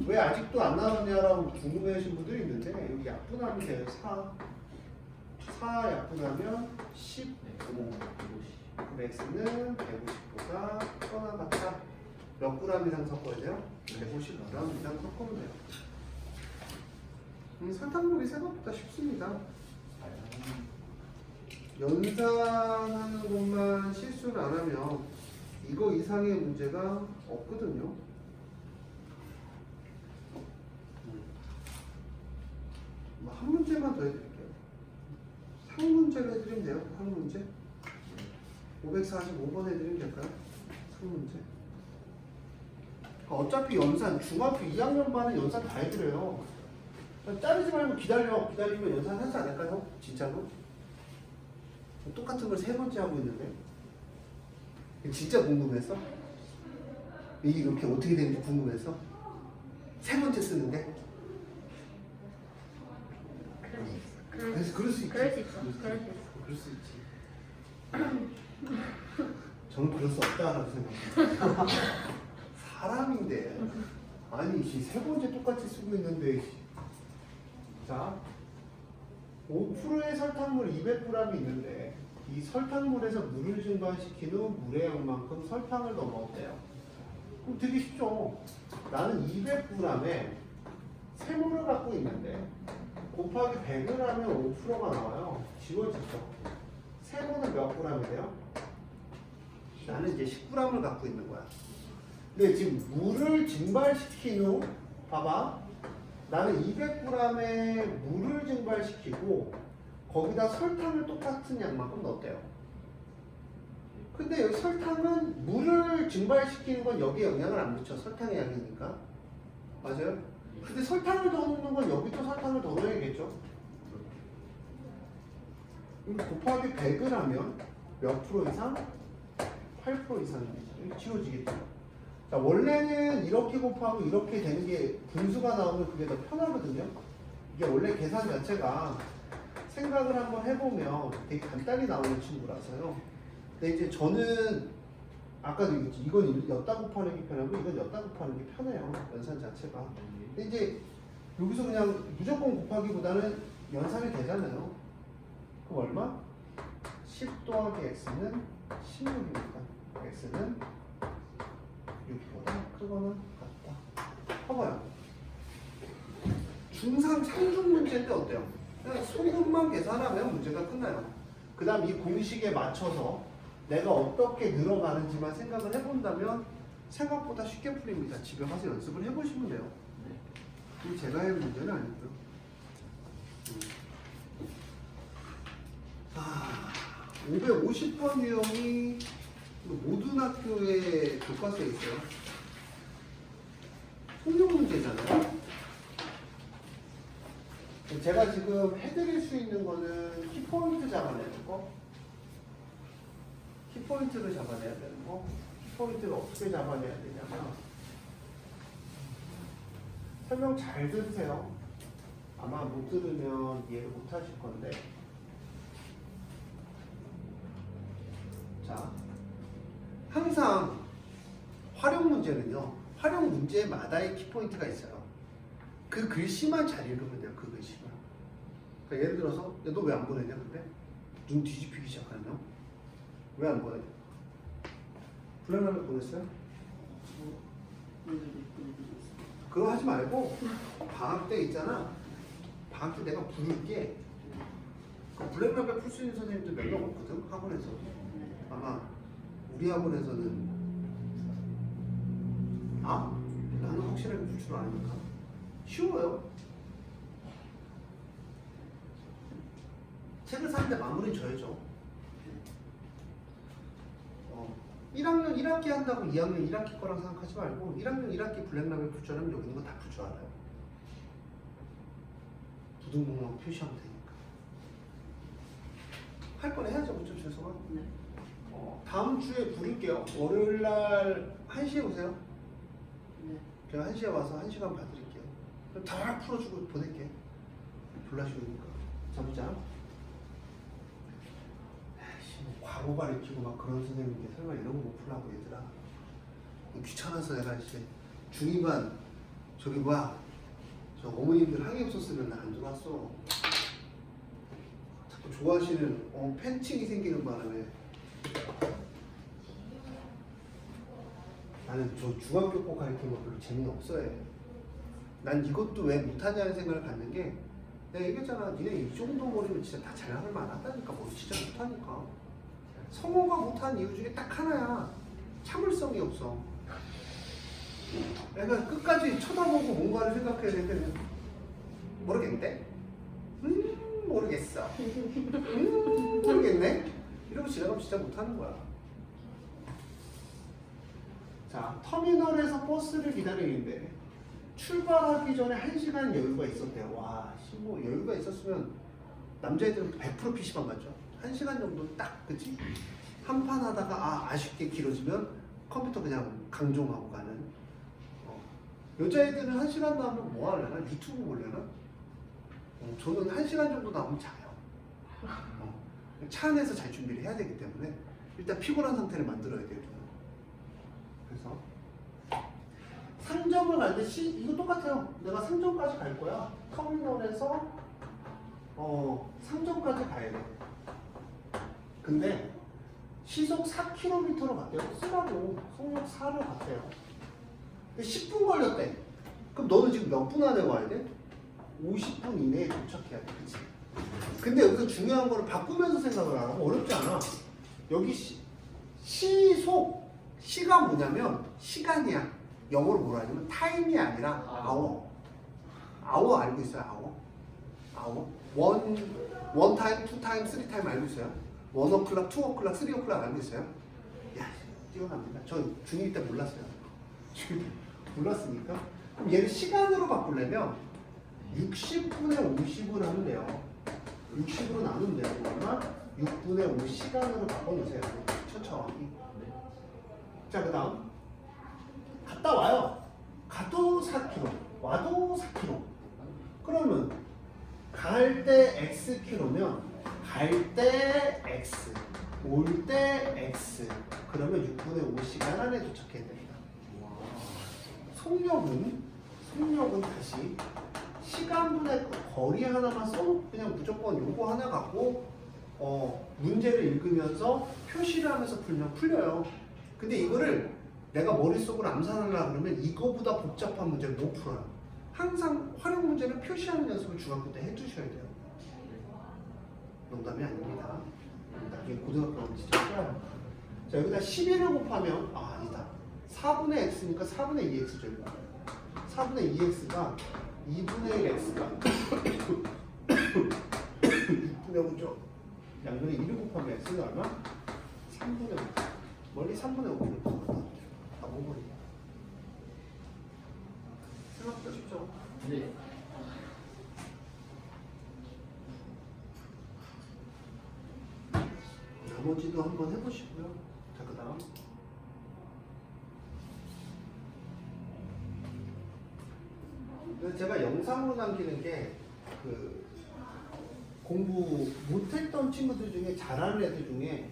S1: 왜 아직도 안 나왔냐라고 궁금해 하신 분들이 있는데 여기 약분하면 돼요. 4 약분하면 15 그럼 x는 150보다 커나 같다. 몇 그램 이상 섞어야 돼요? 150g 이상 섞으면 돼요. 설탕물이 생각보다 쉽습니다. 연산하는 것만 실수를 안 하면 이거 이상의 문제가 없거든요. 한 문제만 더 해드릴게요. 상문제를 해드리면 돼요. 상문제 545번 해드리면 될까요? 상문제. 어차피 연산 중학교 2학년 반은 연산 다 해드려요. 자르지 말고 기다리면 연산 하지 않을까요? 진짜로? 똑같은 걸 세 번째 하고 있는데 진짜 궁금해서? 이게 이렇게 어떻게 되는지 궁금해서? 세 번째 쓰는데? 그래서 그럴 수 있지.
S3: 그럴 수 있어.
S1: 그럴 수 있지. 저는 그럴 수 없다라고 생각합니다. 사람인데 아니 세 번째 똑같이 쓰고 있는데 자 5%의 설탕물 200g이 있는데 이 설탕물에서 물을 증발시킨 후 물의 양만큼 설탕을 더 넣었대요. 그럼 되게 쉽죠. 나는 200g에 세모를 갖고 있는데 곱하기 100을 하면 5%가 나와요. 지워지죠. 세모는 몇 g이 돼요? 나는 이제 10g을 갖고 있는 거야. 근데 지금 물을 증발시킨 후 봐봐. 나는 200g의 물을 증발시키고 거기다 설탕을 똑같은 양만큼 넣었대요. 근데 여기 설탕은 물을 증발시키는 건 여기에 영향을 안 미쳐. 설탕의 양이니까. 맞아요? 근데 설탕을 더 넣는 건 여기도 설탕을 더 넣어야겠죠? 그럼 곱하기 100을 하면 몇 프로 이상? 8% 이상입니다. 이렇게 지워지겠죠? 자, 원래는 이렇게 곱하고 이렇게 되는 게 분수가 나오면 그게 더 편하거든요. 이게 원래 계산 자체가 생각을 한번 해보면 되게 간단히 나오는 친구라서요. 근데 이제 저는 아까도 얘기했지. 이건 엿다 곱하는 게 편하고 이건 엿다 곱하는 게 편해요. 연산 자체가. 근데 이제 여기서 그냥 무조건 곱하기보다는 연산이 되잖아요. 그럼 얼마? 10 더하기 x는 16입니다. x는 6보다 그거는 같다. 봐봐요. 중상 상중 문제인데 어때요? 그냥 소금만 계산하면 문제가 끝나요. 그 다음 이 공식에 맞춰서 내가 어떻게 늘어가는지만 생각을 해본다면 생각보다 쉽게 풀립니다. 집에 가서 연습을 해보시면 돼요. 이 제가 할 문제는 아니고요. 550번 유형이 모든 학교에 교과서에 있어요. 통용 문제잖아요. 제가 지금 해드릴 수 있는 거는 키포인트 잡아내는 거, 키포인트를 잡아내야 되는 거, 키포인트를 어떻게 잡아내야 되냐면 설명 잘 들으세요. 아마 못 들으면 이해를 못 하실 건데, 자, 항상 활용 문제는요, 활용 문제마다의 키포인트가 있어요. 그 글씨만 잘 읽으면 돼요. 그 글씨만. 그러니까 예를 들어서 너 왜 안 보내냐? 근데 눈 뒤집히기 시작하면 왜 안 보내? 블랙라벨 보냈어요? 그거 하지 말고 방학 때 있잖아. 방학 때 내가 부를게. 그 블랙라벨 풀 수 있는 선생님들 몇 명 없거든 학원에서. 아마 우리 학원에서는 나는 확실하게 풀 줄 아니까 쉬워요. 책을 사는데 마무리는 줘야죠. 1학년 1학기 한다고 2학년 1학기 거랑 생각하지 말고 1학년 1학기 블랙라벨 풀 줄 알면 여기 있는 거 다 풀 줄 알아요. 부등목록 표시하면 되니까. 할 건 해야죠. 그렇죠, 최소한?
S2: 네.
S1: 다음 주에 부를게요. 월요일날 1시에 오세요.
S2: 네.
S1: 제가 1시에 와서 1시간 봐드릴게요. 그럼 다 풀어주고 보낼게. 졸라쉬우니까. 자, 보자. 과거 가르치고 막 그런 선생님인데 설마 이런 거 못 풀라고 얘들아. 귀찮아서 내가 이제 중2반 저기 뭐야 저 어머님들 항의 없었으면 나 안 들어왔어. 자꾸 좋아하시는 팬층이 생기는 바람에 나는 저 중학교 거 가르치는 거 별로 재미는 없어요. 난 이것도 왜 못하냐는 생각을 갖는 게 내가 얘기했잖아. 니네 이 정도 머리면 진짜 다 잘할 만하다니까. 뭐 진짜 못하니까. 성호가 못한 이유 중에 딱 하나야. 참을성이 없어. 내가 끝까지 쳐다보고 뭔가를 생각해야 되는데 모르겠는데? 모르겠어. 모르겠네? 이러고 지나가면 진짜 못하는 거야. 자, 터미널에서 버스를 기다리는데 출발하기 전에 1시간 여유가 있었대요. 와, 뭐 여유가 있었으면 남자애들은 100% PC방 갔죠. 1시간 정도 딱, 그치? 한 판 하다가 아쉽게 길어지면 컴퓨터 그냥 강종하고 가는. 여자애들은 1시간 나오면 뭐 하려나? 유튜브 보려나? 저는 1시간 정도 나오면 자요. 차 안에서 잘 준비를 해야 되기 때문에 일단 피곤한 상태를 만들어야 돼요. 그래서 상점을 갈 때 이거 똑같아요. 내가 상점까지 갈 거야. 터미널에서 상점까지 가야 돼. 근데 시속 4km로 갔대요. 쓰라고 속력 4를 갔대요. 10분 걸렸대. 그럼 너는 지금 몇 분 안에 와야 돼? 50분 이내에 도착해야 돼. 그치? 근데 여기서 중요한 거를 바꾸면서 생각을 하라고. 어렵지 않아. 여기 시속, 시가 뭐냐면 시간이야. 영어로 뭐라 하냐면 타임이 아니라 아워. 아워 알고 있어요? 아워? 원 타임, 투 타임, 쓰리 타임 알고 있어요? 1o'clock, 2o'clock, 3o'clock 알고 있어요? 야, 뛰어납니다. 저 중2 때 몰랐어요. 중2 때 몰랐으니까. 그럼 얘를 시간으로 바꾸려면 60분에 50을 하면 돼요. 60으로 나누면 돼요. 얼마? 6분의 5시간으로 바꿔놓으세요. 천천히. 자, 그 다음 갔다 와요. 가도 4km, 와도 4km. 그러면 갈 때 Xkm면 갈 때 X, 올 때 X. 그러면 6분의 5시간 안에 도착해야 됩니다. 속력은 다시 시간분의 거리 하나만 써 그냥 무조건 요거 하나 갖고 문제를 읽으면서 표시를 하면서 풀면 풀려요. 근데 이거를 내가 머릿속으로 암산하려고 그러면 이거보다 복잡한 문제를 못 풀어요. 항상 활용 문제는 표시하는 연습을 중학교 때 해두셔야 돼요. 농담이 아닙니다. 나중에 고등학교 가면 진짜 싫어요. 자, 여기다 11을 곱하면 아니다. 4분의 x니까 4분의 2x죠. 4분의 2x가 2분의 1x가 6분의 5죠. 양면에 1을 곱하면 x는 얼마? 3분의 5. 멀리 3분의 5를 곱한다. 다 5분이야. 생각보다 쉽죠?
S2: 네.
S1: 나머지도 한번 해보시고요. 자, 그 다음. 제가 영상으로 남기는 게 그 공부 못했던 친구들 중에 잘하는 애들 중에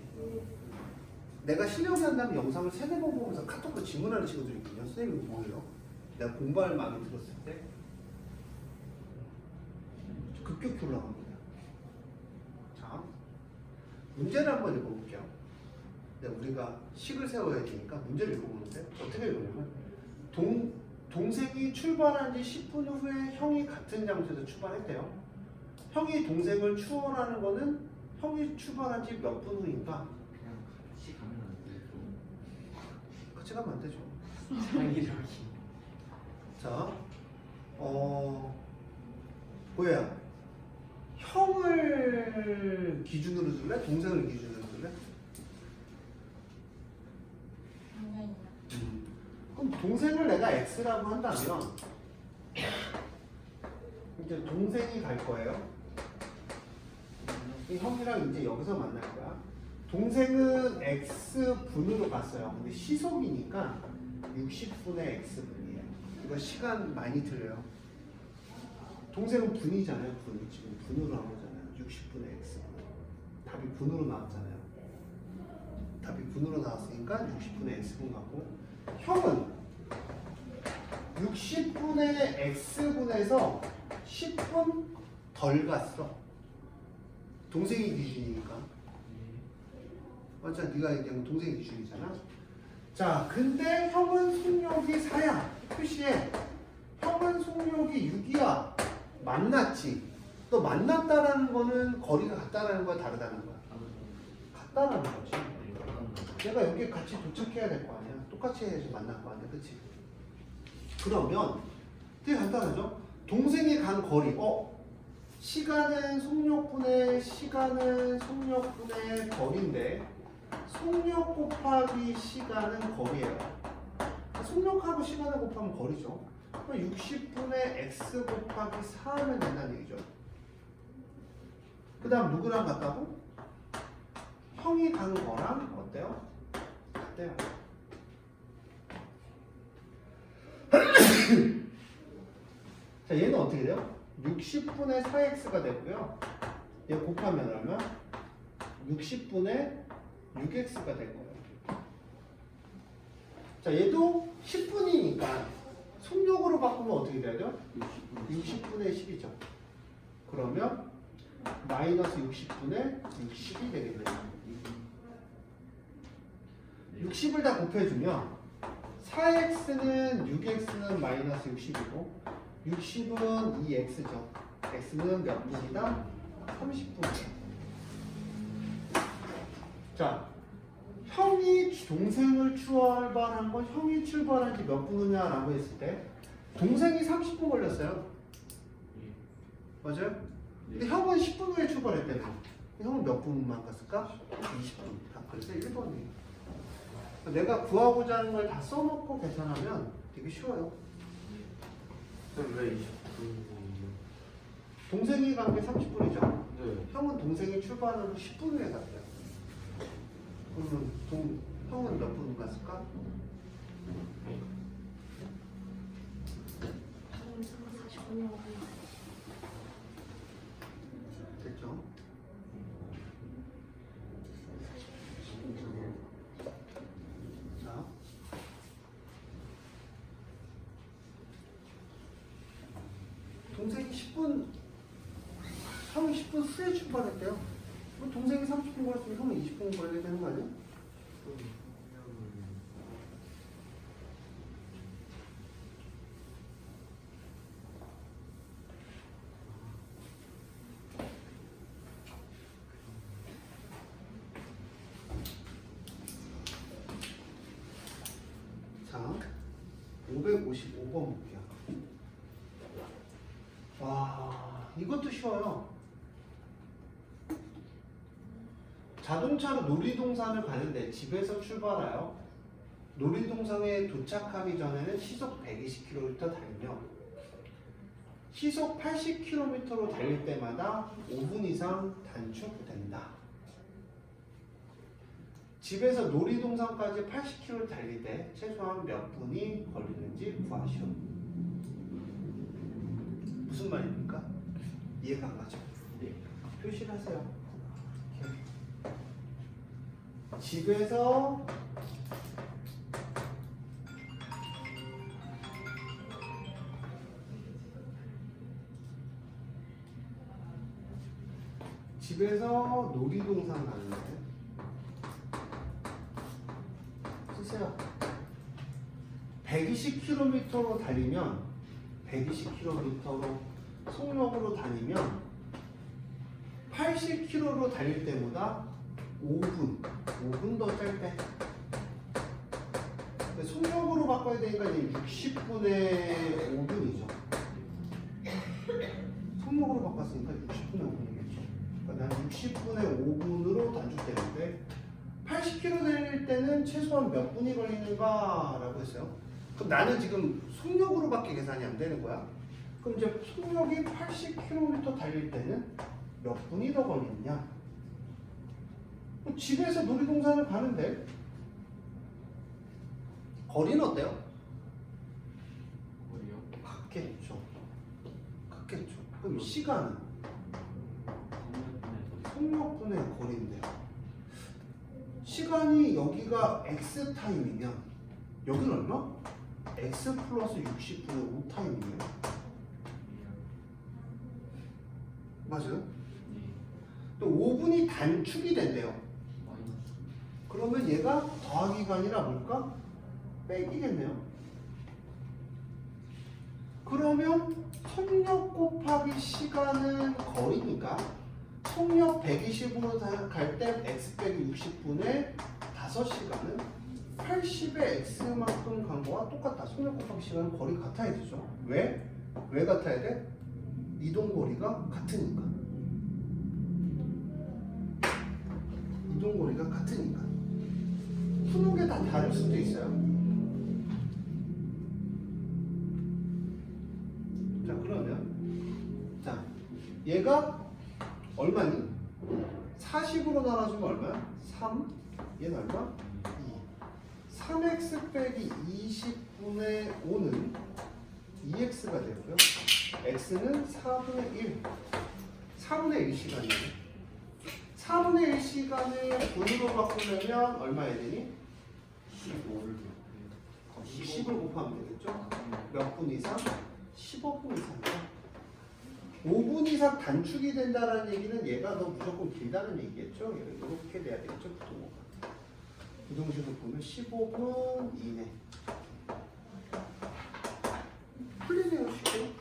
S1: 내가 실력이 한다면 영상을 3-4번 보면서 카톡으로 질문하는 친구들이 있거든요. 선생님 이거 뭐예요? 내가 공부할 마음이 들었을 때 급격히 올라갑니다. 자, 문제를 한번 읽어볼게요. 우리가 식을 세워야 되니까 문제를 읽어보는데 어떻게 읽으냐면 동생이 출발한 지 10분 후에 형이 같은 장소에서 출발했대요. 형이 동생을 추월하는 거는 형이 출발한 지 몇 분 후인가?
S2: 그냥 같이 가면 안 돼.
S1: 같이 가면 안 되죠.
S2: 당연히.
S1: 자, 뭐야? 형을 기준으로 둘래? 동생을 기준으로 둘래?
S5: 당연히요.
S1: 그럼 동생을 내가 x라고 한다면 이제 동생이 갈 거예요. 이 형이랑 이제 여기서 만날 거야. 동생은 x분으로 갔어요. 근데 시속이니까 60분의 x분이에요. 이거 시간 많이 틀려요. 동생은 분이잖아요. 분. 지금 분으로 나온 거잖아요. 60분의 x분. 답이 분으로 나왔잖아요. 답이 분으로 나왔으니까 60분의 x분 같고, 형은 60분의 x분에서 10분 덜 갔어. 동생이 기준이니까. 맞잖아. 네가 얘기한 동생이 기준이잖아. 자, 근데 형은 속력이 4야. 표시해. 형은 속력이 6이야. 만났지. 또 만났다라는 거는 거리가 같다라는 거야, 다르다는 거야? 같다라는 거지. 내가 여기 같이 도착해야 될 거 아니야. 똑같이 해야지 만날 거 아니야. 그치? 그러면 되게 간단하죠? 동생이 간 거리. 시간은 속력분의 거리인데 속력 곱하기 시간은 거리예요. 속력하고 시간을 곱하면 거리죠. 60분의 x 곱하기 4하면 된다는 얘기죠. 그 다음 누구랑 같다고? 형이 간 거랑 어때요? 같대요. 자, 얘는 어떻게 돼요? 60분의 4x가 되고요. 얘 곱하면 얼마? 60분의 6x가 될 거예요. 자, 얘도 10분이니까 속력으로 바꾸면 어떻게 돼야죠? 60분의 10이죠. 그러면 마이너스 60분의 60이 되겠네요. 60을 다 곱해주면 4x는 6x는 마이너스 60이고 60은 2x죠. x는 몇 분이다? 30분이에요. 자, 형이 동생을 출발한 건 형이 출발한 지 몇 분 후냐라고 했을 때 동생이 30분 걸렸어요. 맞아요? 근데 형은 10분 후에 출발했대요. 형은 몇 분만 갔을까? 20분. 다 그래서 1번이에요. 내가 구하고자 하는 걸 다 써놓고 계산하면 되게 쉬워요.
S4: 왜 20분이요?
S1: 동생이 간 게 30분이죠.
S4: 네.
S1: 형은 동생이 출발하고 10분 후에 갔대요. 그러면 형은 몇 분 갔을까? 됐죠? 자, 동생이 10분, 형이 10분 후에 출발했대요. 그럼 동생이 30분 걸었으면 형은 20분 걸어야 되는 거 아니야? 555번 볼게요. 와, 이것도 쉬워요. 자동차로 놀이동산을 가는데 집에서 출발하여 놀이동산에 도착하기 전에는 시속 120km 달리며 시속 80km로 달릴 때마다 5분 이상 단축된다. 집에서 놀이동산까지 80km 달릴 때 최소한 몇 분이 걸리는지 구하시오. 무슨 말입니까? 이해가 안 가죠?
S2: 네.
S1: 표시를 하세요. 집에서 놀이동산 가는데 쓰세요. 120km로 달리면 120km로 속력으로 다니면 80km로 달릴 때보다 5분 더 짧대. 속력으로 바꿔야 되니까 이제 60분의 5분이죠. 속력으로 바꿨으니까 60분의 5분이겠죠. 그러니까 한 60분의 5분으로 단축되는데 80km 달릴 때는 최소한 몇 분이 걸리는가라고 했어요. 그럼 나는 지금 속력으로밖에 계산이 안 되는 거야. 그럼 이제 속력이 80km 달릴 때는 몇 분이 더 걸리느냐? 집에서 놀이동산을 가는데 거리는 어때요?
S4: 거리요?
S1: 같겠죠. 그럼 시간은 속력분의 거리인데요. 시간이 여기가 x 타임이면 여기는 얼마? x 플러스 60분의 5 타임이에요. 맞아요? 또 5분이 단축이 된대요. 그러면 얘가 더하기가 아니라 뭘까? 빼기겠네요. 그러면 속력 곱하기 시간은 거리니까 속력 120으로 갈 때 x 빼기 60분의 5시간은 80의 x만큼 간 거와 똑같다. 속력 곱하기 시간은 거리 같아야 되죠. 왜? 왜 같아야 돼? 이동 거리가 같으니까. 이동 거리가 같으니까. 푸는 게 다 다를 수도 있어요. 자, 그러면 자, 얘가 얼마니? 40으로 나눠주면 얼마야? 3. 얘는 얼마? 2. 3x 빼기 20분의 5는 2x가 되고요. x는 4분의 1. 4분의 1 시간이에요. 4분의 1 시간을 분으로 바꾸려면 얼마 해야 되니? 10을 곱하면 되겠죠? 몇 분 이상? 15분 이상이요. 5분 이상 단축이 된다는 얘기는 얘가 더 무조건 길다는 얘기겠죠? 얘가 이렇게 돼야 되겠죠? 부동식을 보면 15분 이내. 풀리네요, 쉽게.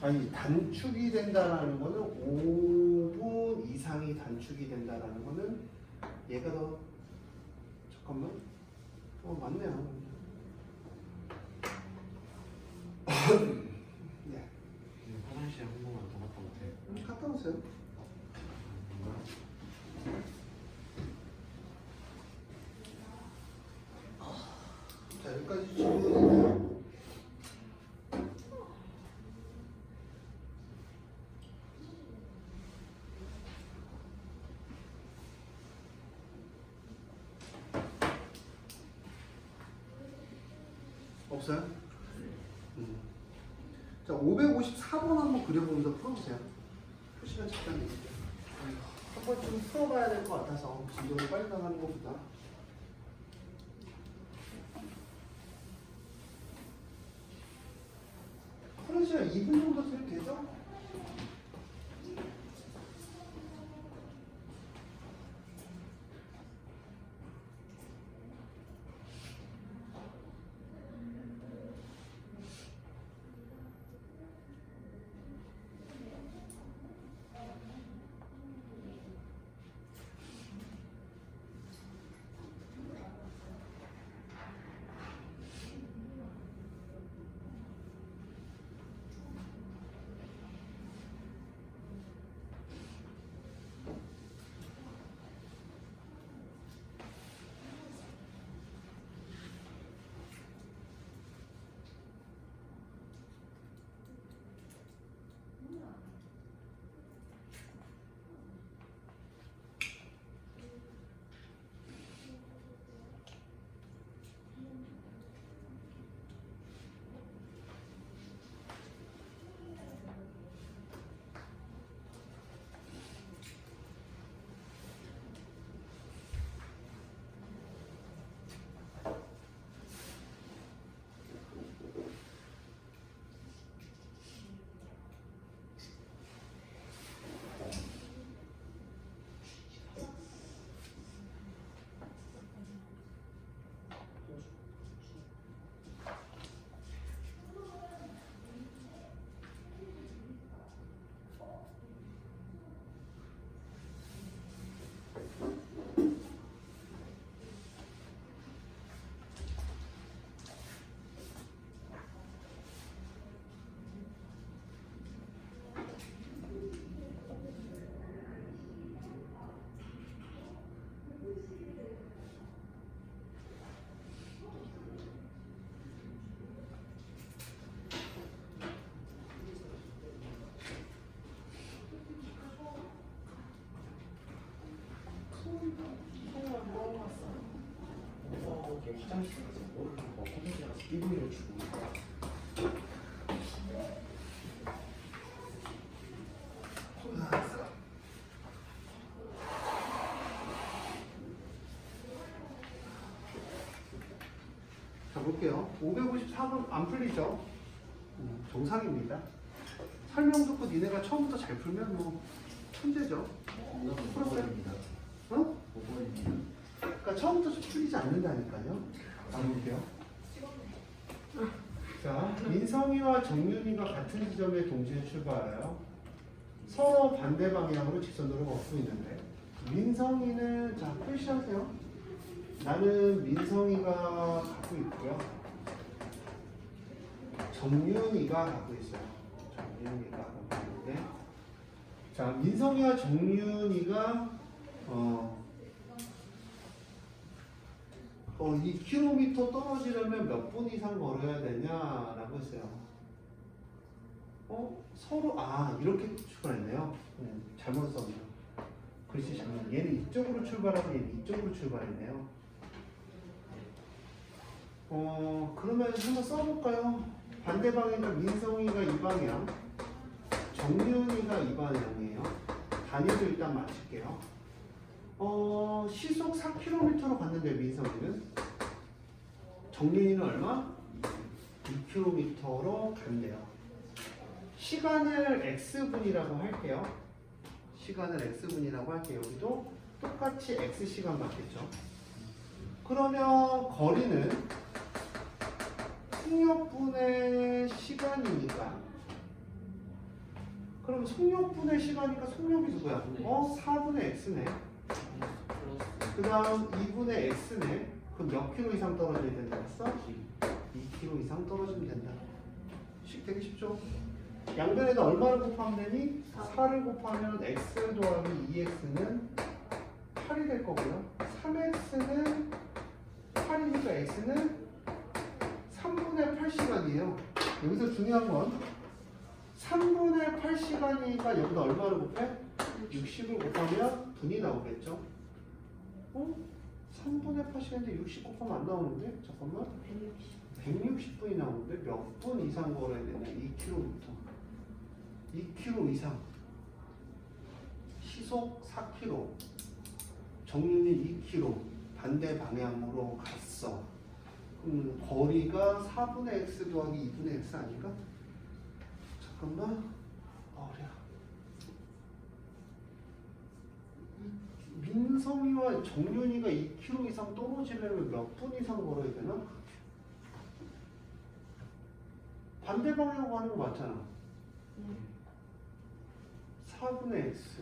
S1: 아니, 단축이 된다라는 거는 5분 이상이 단축이 된다라는 거는 얘가 더 잠깐만. 맞네요. 네.
S4: 화장실에 한 번만 더 갔다 오세요.
S1: 갔다 오세요. 자, 여기까지 질문이네요. 없어요? 자, 554번 한번 그려보면서 풀어보세요. 표시는 잠깐 내릴게요. 한번 좀 풀어봐야 될 것 같아서 진도를 빨리 나가는 것보다. 푸는 시간 2분 정도 쓰면 되죠?
S4: 화장실 가서 뭐를 좀 화장실 가서 삐부리를 주고
S1: 자 볼게요. 554번 안 풀리죠? 정상입니다. 설명 듣고 니네가 처음부터 잘 풀면 뭐 천재죠.
S2: 정답은
S1: 풀었어요?
S2: 5번입니다.
S1: 어?
S2: 5번입니다.
S1: 그러니까 처음부터 풀리지 않는다니까요. 자 볼게요. 자 민성이와 정윤이가 같은 지점에 동시에 출발해요. 서로 반대 방향으로 직선도로 걷고 있는데 민성이는 자 표시하세요. 나는 민성이가 가고 있고요. 정윤이가 가고 있어요. 정윤이가 가고 있는데 자 민성이와 정윤이가 2km 떨어지려면 몇 분 이상 걸어야 되냐라고 했어요. 서로 이렇게 출발했네요. 잘못 썼네요. 글씨 잘못. 얘는 이쪽으로 출발하고 얘는 이쪽으로 출발했네요. 그러면 한번 써볼까요? 반대 방향이니까 민성이가 이 방향, 정윤이가 이 방향이에요. 단위도 일단 맞출게요. 시속 4km로 갔는데 민성이는 정윤이는 얼마? 2km로 간대요. 시간을 x분이라고 할게요. 시간을 x분이라고 할게요. 여기도 똑같이 x시간 받겠죠. 그러면 거리는 속력분의 시간이니까 그럼 속력분의 시간이니까 속력이 누구야? 4분의 x네. 그 다음 2분의 x네. 그럼 몇 킬로 이상 떨어져야 된다 했어? 2km 이상 떨어지면 된다. 되게 쉽죠? 양변에다 얼마를 곱하면 되니? 4를 곱하면 x 더하기 2x는 8이 될 거고요. 3x는 8이니까 x는 3분의 8시간이에요. 여기서 중요한 건 3분의 8시간이니까 여기다 얼마를 곱해? 60을 곱하면 분이 나오겠죠? 3분의 8시간인데 60 곱하면 안 나오는데? 잠깐만. 160분이 나오는데 몇 분 이상 걸어야 되냐? 2km. 2km 이상. 시속 4km. 정윤이 2km. 반대 방향으로 갔어. 거리가 4분의 x 더하기 2분의 x 아닌가? 잠깐만. 어려. 민성이와 정윤이가 2km 이상 떨어지려면 몇 분 이상 걸어야 되나? 반대 방향으로 가는 거 맞잖아. 4분의 x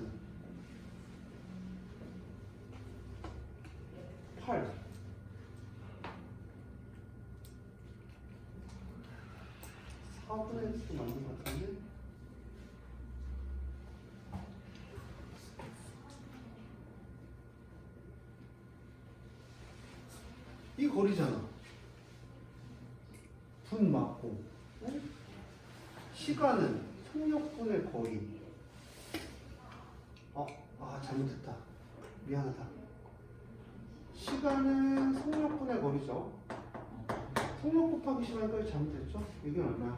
S1: 8 4분의 x 맞는 것 같은데? 이 거리잖아. 분 맞고 시간은 속력분의 거리. 잘못했다. 미안하다. 시간은 속력분의 거리죠. 속력 곱하기 시간까지 잘못했죠? 이게 얼마야?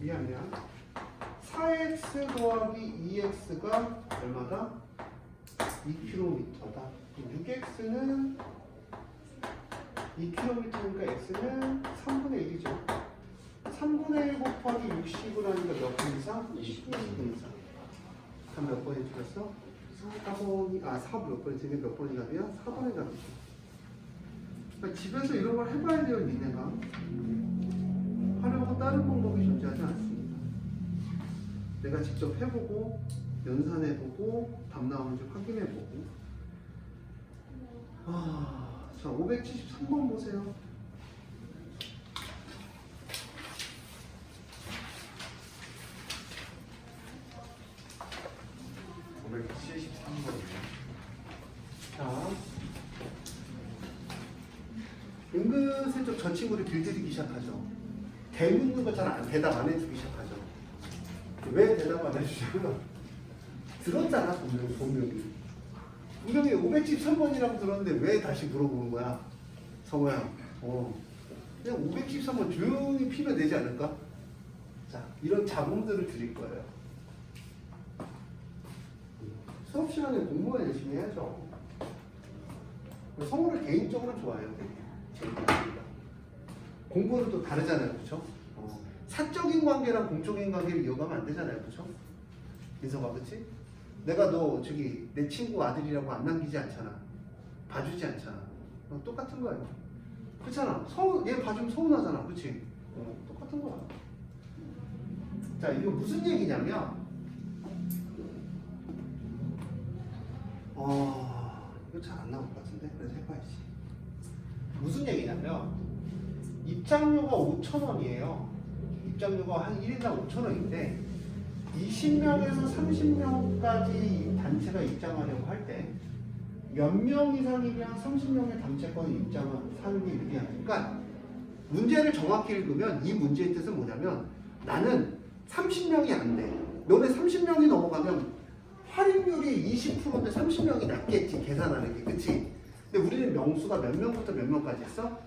S1: 미안. 4x 더하기 2x가 얼마다? 2km다. 6x는 2km니까 x는 3분의 1이죠. 3분의 1 곱하기 60을 하니까 몇 분 이상? 20분 이상. 그럼 몇 번이 줄였어? 4번이, 4분 몇 번이 되게 몇 번이 답이야? 4번의 답이죠. 그러니까 집에서 이런 걸 해봐야 돼요, 니네가. 하려고 다른 방법이 존재하지 않습니다. 내가 직접 해보고, 연산해보고, 답 나오는지 확인해보고. 자, 573번 보세요. 자, 은근슬쩍 저 친구를 길들이기 시작하죠. 대묻는 거 잘 대답 안 해주기 시작하죠. 왜 대답 안 해주냐면 들었잖아, 분명히 573번이라고 들었는데 왜 다시 물어보는 거야? 성호야, 그냥 513원 조용히 피면 되지 않을까? 자, 이런 자문들을 드릴 거예요. 수업 시간에 공부가 열심히 해야죠. 성우를 개인적으로 좋아해요. 재밌습니다. 공부는 또 다르잖아요, 그렇죠? 사적인 관계랑 공적인 관계를 이어가면 안 되잖아요, 그렇죠? 민서가 그렇지? 내가 너 저기 내 친구 아들이라고 안 남기지 않잖아. 봐주지 않잖아. 똑같은 거예요. 그렇잖아. 얘 봐주면 서운하잖아, 그렇지? 똑같은 거야. 자, 이거 무슨 얘기냐면, 이거 잘 안 나올 것 같은데? 그래서 해봐야지. 무슨 얘기냐면, 입장료가 5,000원이에요. 입장료가 한 1인당 5,000원인데, 20명에서 30명까지 단체가 입장하려고 할 때, 몇 명 이상이면 30명의 단체권을 입장하는 게 유리하니까, 문제를 정확히 읽으면 이 문제의 뜻은 뭐냐면, 나는 30명이 안 돼. 너네 30명이 넘어가면 할인율이 20%인데 30명이 낫겠지, 계산하는 게. 그치? 근데 우리는 명수가 몇 명부터 몇 명까지 했어?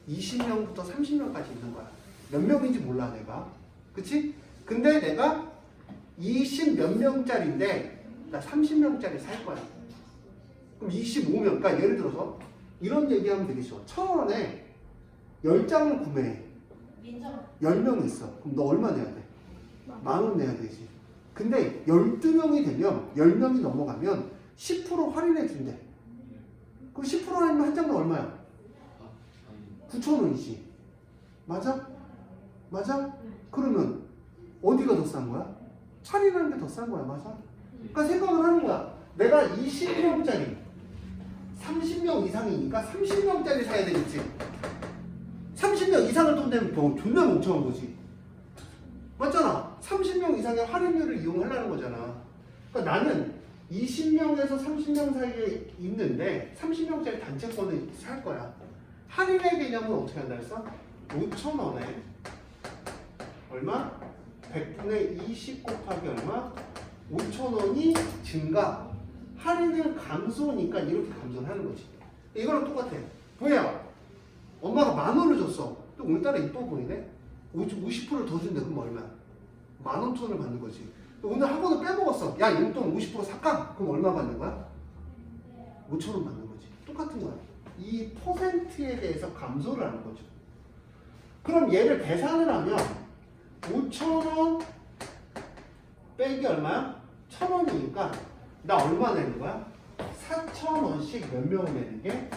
S1: 20명부터 30명까지 있는 거야. 몇 명인지 몰라, 내가. 그치? 근데 내가 20 몇 명짜리인데, 나 30명짜리 살 거야. 그럼 25명, 그러니까 예를 들어서 이런 얘기하면 되겠죠. 1,000원에 10장을 구매해.
S5: 민정.
S1: 10명 있어. 그럼 너 얼마 내야 돼? 10,000원 내야 되지. 근데 12명이 되면 10명이 넘어가면 10% 할인해 준대. 그럼 10% 할인하면 한 장당 얼마야? 9,000원이지. 맞아? 맞아? 그러면 어디가 더 싼 거야? 할인하는 게 더 싼 거야. 맞아? 그러니까 생각을 하는 거야. 내가 20명짜리 30명 이상이니까 30명짜리 사야 되겠지. 30명 이상을 돈 내면 존나 멍청한 거지. 맞잖아. 30명 이상의 할인율을 이용하려는 거잖아. 그러니까 나는 20명에서 30명 사이에 있는데 30명짜리 단체권을 살 거야. 할인의 개념은 어떻게 한다 했어? 5,000원에 얼마? 100분의 20 곱하기 얼마? 5,000원이 증가. 할인은 감소니까 이렇게 감소를 하는 거지. 이거랑 똑같아. 뭐야? 엄마가 10,000원을 줬어. 또 오늘따라 이뻐 보이네? 50%더 준대. 그럼 얼마야? 15,000원을 받는 거지. 오늘 한 번은 빼먹었어. 야, 용돈 50% 삭감. 그럼 얼마 받는 거야? 5,000원 받는 거지. 똑같은 거야. 이 퍼센트에 대해서 감소를 하는 거죠. 그럼 얘를 계산을 하면 5,000원 빼기 얼마야? 1,000원이니까 나 얼마 내는 거야? 4,000원씩 몇 명을 내는 게?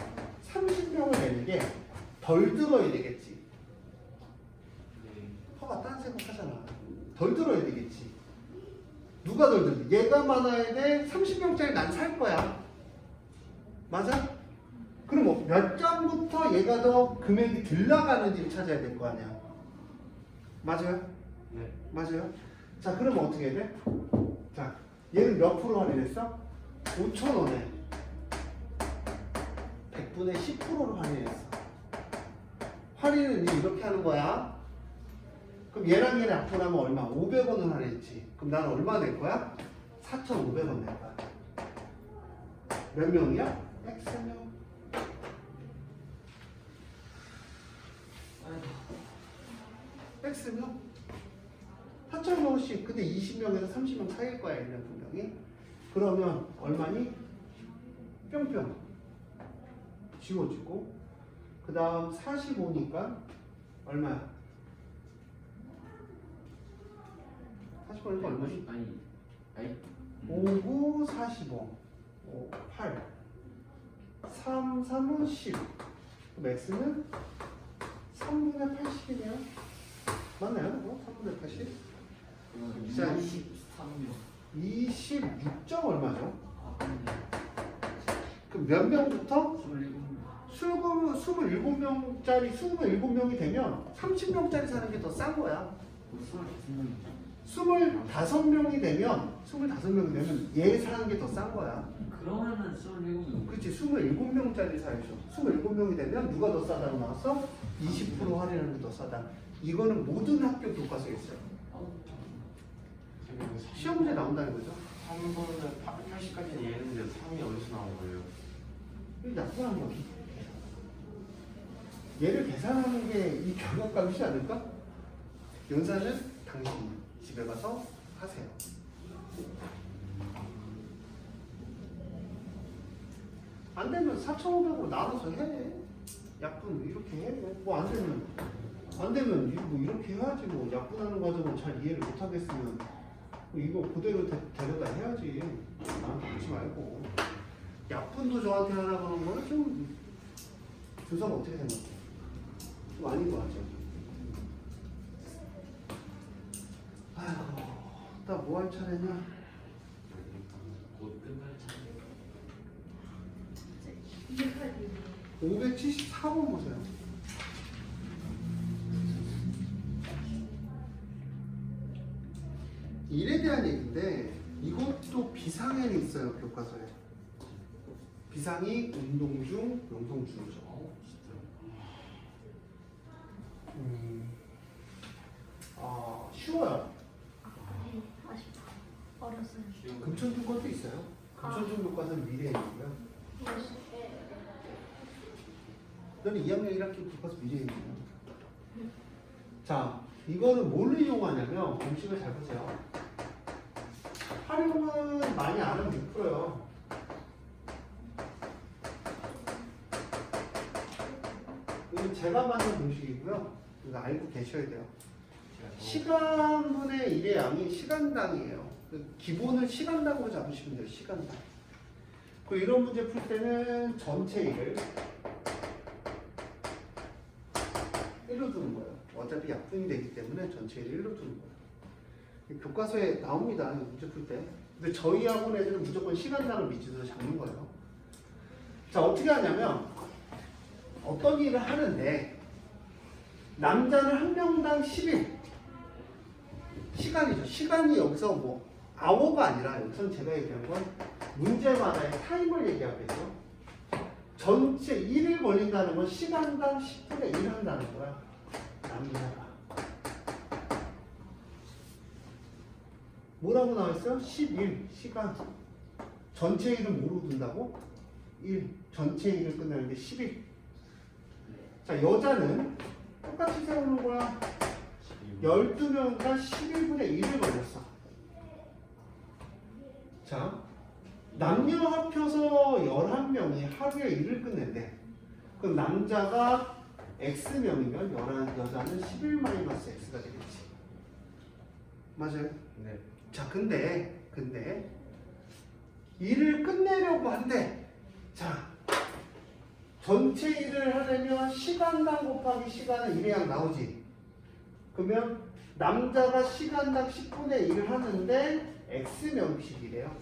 S1: 30명을 내는 게 덜 들어야 되겠지. 봐봐, 딴 생각하잖아. 덜 들어야 되겠지. 누가 덜 들지? 얘가 많아야 돼? 30명짜리 난 살 거야. 맞아? 그럼 뭐 몇 장부터 얘가 더 금액이 덜 나가는지를 찾아야 될 거 아니야. 맞아요?
S4: 네.
S1: 맞아요? 자, 그러면 어떻게 해야 돼? 자, 얘는 몇 프로 할인했어? 5,000원에 100분의 10%로 할인했어. 할인은 이렇게 하는 거야. 그럼 얘랑 얘랑 앞으로 하면 얼마? 500원을 할인했지. 그럼 나는 얼마 낼 거야? 4,500원 낼 거야. 몇 명이야? X명. X명. 4,500원씩. 근데 20명에서 30명 사이일 거야, 얘는 분명히. 그러면 얼마니? 뿅뿅. 지워지고. 그 다음 45니까 얼마야? 45니까 얼마지?
S2: 아니
S1: 5, 9, 45. 5, 8. 3, 3은 10. 그럼 X는 3분의 80이네요. 맞나요? 그거? 3분의 80? 자,
S2: 23명
S1: 26점 얼마죠? 그럼 몇 명부터? 27명짜리 27명이 되면 30명짜리 사는 게 더 싼 거야. 25명이 되면 얘 사는 게 더 싼 거야.
S2: 그러면은 27명
S1: 그치, 27명짜리 사야죠. 27명이 되면 누가 더 싸다고 나왔어? 20% 할인하는 게 더 싸다. 이거는 모든 학교 교과서에 있어요. 시험 문제 나온다는 거죠.
S4: 3번은 80까지는 이해했는데 3이 어디서 나온 거예요?
S1: 이거 약분한 거지. 얘를 계산하는 게 이 결과값이지 않을까? 연산은 당신이 집에 가서 하세요. 안 되면 4,500으로 나눠서 해. 약분 이렇게 해. 뭐 안 되면 이거 뭐 이렇게 해야지. 뭐 약분하는 과정을 잘 이해를 못 하겠으면 이거 그대로 데려다 해야지. 나한테 묻지 말고. 약분도 저한테 하라고 하는 거는 좀 준서가 어떻게 생각해? 좀 아닌 것 같죠? 아이고, 나 뭐 할 차례냐?
S2: 곧 끝날 차례.
S1: 574번 보세요. 일에 대한 얘기인데 이것도 비상에 있어요, 교과서에. 비상이 운동 중, 명성 중이죠. 쉬워요.
S3: 네, 아쉽다. 어렸어요.
S1: 금천중 것도 있어요. 금천중 교과서는 미래이고요. 너는 2학년 1학기 교과서 미래이고요. 자, 이거는 뭘로 이용하냐면 공식을 잘 보세요. 활용은 많이 안 하면 6%요. 이건 제가 만든 공식이고요. 이거 알고 계셔야 돼요. 시간분의 1의 양이 시간당이에요. 기본을 시간당으로 잡으시면 돼요. 시간당. 그 이런 문제 풀 때는 전체 1을 1로 두는 거예요. 어차피 약분이 되기 때문에 전체 1을 1로 두는 거예요. 교과서에 나옵니다. 문제 풀 때. 근데 저희 학원 애들은 무조건 시간당을 미치서 잡는 거예요. 자, 어떻게 하냐면 어떤 일을 하는데 남자는 한 명당 10일 시간이죠. 시간이 여기서 뭐 아워가 아니라 여기서는 제가 얘기한 건 문제마다의 타임을 얘기하겠죠. 전체 일을 걸린다는 건 시간당 10분의 1 한다는 거야. 남자가 뭐라고 나와있어요? 11 시간. 전체 일을 뭐로 둔다고? 1. 전체 일을 끝내는데 11. 자, 여자는 똑같이 세우는 거야. 12명과 11분의 1을 걸렸어. 자, 남녀 합쳐서 11명이 하루에 일을 끝낸대. 그럼 남자가 X명이면 여자는 11-X가 되겠지. 맞아요?
S4: 네.
S1: 자, 근데 일을 끝내려고 한대. 자, 전체 일을 하려면 시간당 곱하기 시간은 1의 양 나오지. 그러면 남자가 시간당 10분의 1을 하는데 X명씩이래요.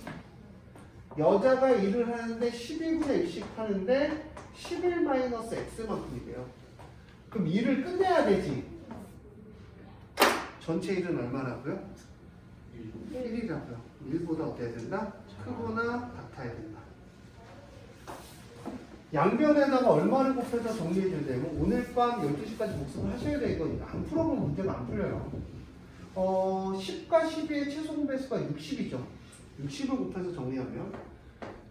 S1: 여자가 일을 하는데 12분의 1씩 하는데 11-X만큼이래요. 그럼 일을 끝내야 되지. 전체 일은 얼마라고요? 1이라고요. 1보다 어때야 된다? 크거나 같아야 된다. 양변에다가 얼마를 곱해서 정리해줘야 되면 오늘 밤 12시까지 복습을 하셔야 돼. 이거 안 풀어보면 문제가 안 풀려요. 10과 12의 최소 공배수가 60이죠. 60을 곱해서 정리하면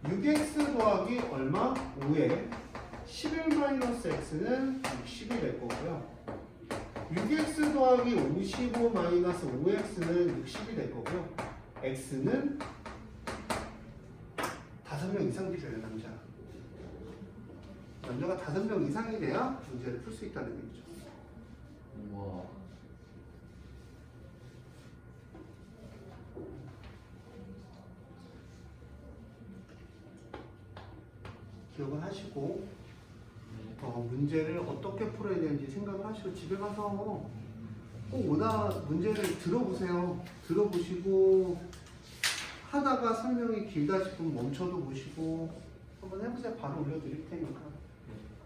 S1: 6x 더하기 얼마? 5에 11-x는 60이 될 거고요. 6x 더하기 55-5x는 60이 될 거고요. x는 5명 이상 필요해요. 남자가 5명 이상이 돼야 문제를 풀 수 있다는 얘기죠.
S2: 우와.
S1: 기억을 하시고 문제를 어떻게 풀어야 되는지 생각을 하시고 집에 가서 꼭 문제를 들어보세요. 들어보시고 하다가 설명이 길다 싶으면 멈춰도 보시고 한번 해보세요. 바로 올려드릴 테니까.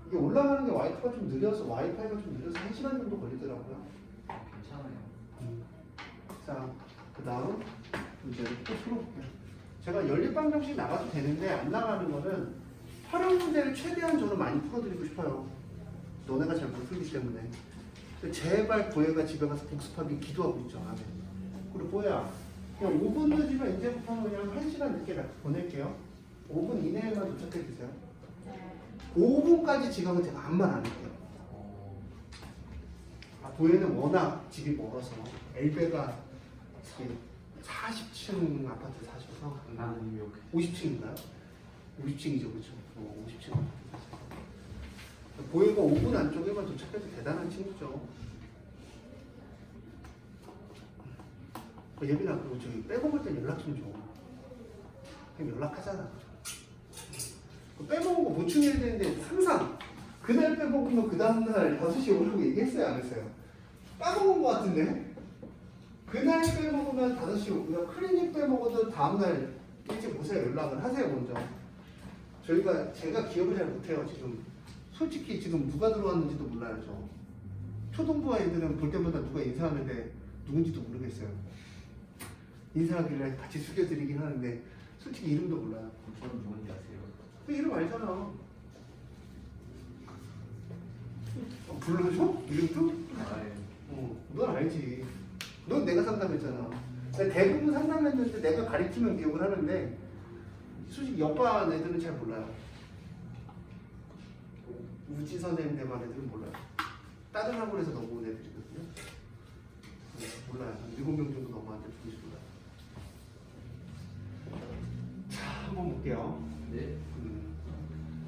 S1: 이게 올라가는 게 와이파이가 좀 느려서 1시간 정도 걸리더라고요.
S2: 괜찮아요.
S1: 자, 그 다음 문제를 또 풀어볼게요. 제가 연립방정식 나가도 되는데 안 나가는 거는 활용 문제를 최대한 저는 많이 풀어드리고 싶어요. 너네가 잘 못 풀기 때문에. 제발 보혜가 집에 가서 복습하기 기도하고 있죠. 아멘. 그리고 보혜야, 그냥 5분 늦으면 이제부터는 그냥 1시간 늦게 보낼게요. 5분 이내에만 도착해 주세요. 5분까지 지각은 제가 아무 말 안 할게요. 보혜는 워낙 집이 멀어서 엘베가 40층 아파트 사셔서
S4: 나는 이미 오케이.
S1: 50층인가요? 50층이죠, 그렇죠? 50층 아파트 사셔서 보혜가 5분 안쪽에만 도착해도 대단한 친구죠. 예빈아, 그리고 저기 빼먹을 때 연락 좀 줘. 그냥 연락하잖아. 빼먹은 거 보충해야 되는데 항상 그날 빼먹으면 그 다음날 5시에 오라고 얘기했어요, 안 했어요? 까먹은 거 같은데? 그날 빼먹으면 5시에 오고요. 클리닉 빼먹어도 다음날 일찍 오세요. 연락을 하세요, 먼저. 제가 기억을 잘 못해요, 지금. 솔직히 지금 누가 들어왔는지도 몰라요, 저. 초등부 아이들은 볼 때마다 누가 인사하는데 누군지도 모르겠어요. 인사하길래 같이 숙여드리긴 하는데 솔직히 이름도 몰라요.
S2: 저는 누군지 아세요?
S1: 그 이름 알잖아. 불러줘? 이름도?
S2: 아예.
S1: 넌 알지. 넌 내가 상담했잖아. 대부분 상담했는데 내가 가리키면 기억을 하는데 솔직히 옆반 애들은 잘 몰라요. 우지 선생님들만 애들은 몰라요. 다른 학원에서 넘어온 애들이거든요. 몰라요. 7명 정도 넘어왔는데 누군지 몰라요. 자, 한번 볼게요.
S2: 네.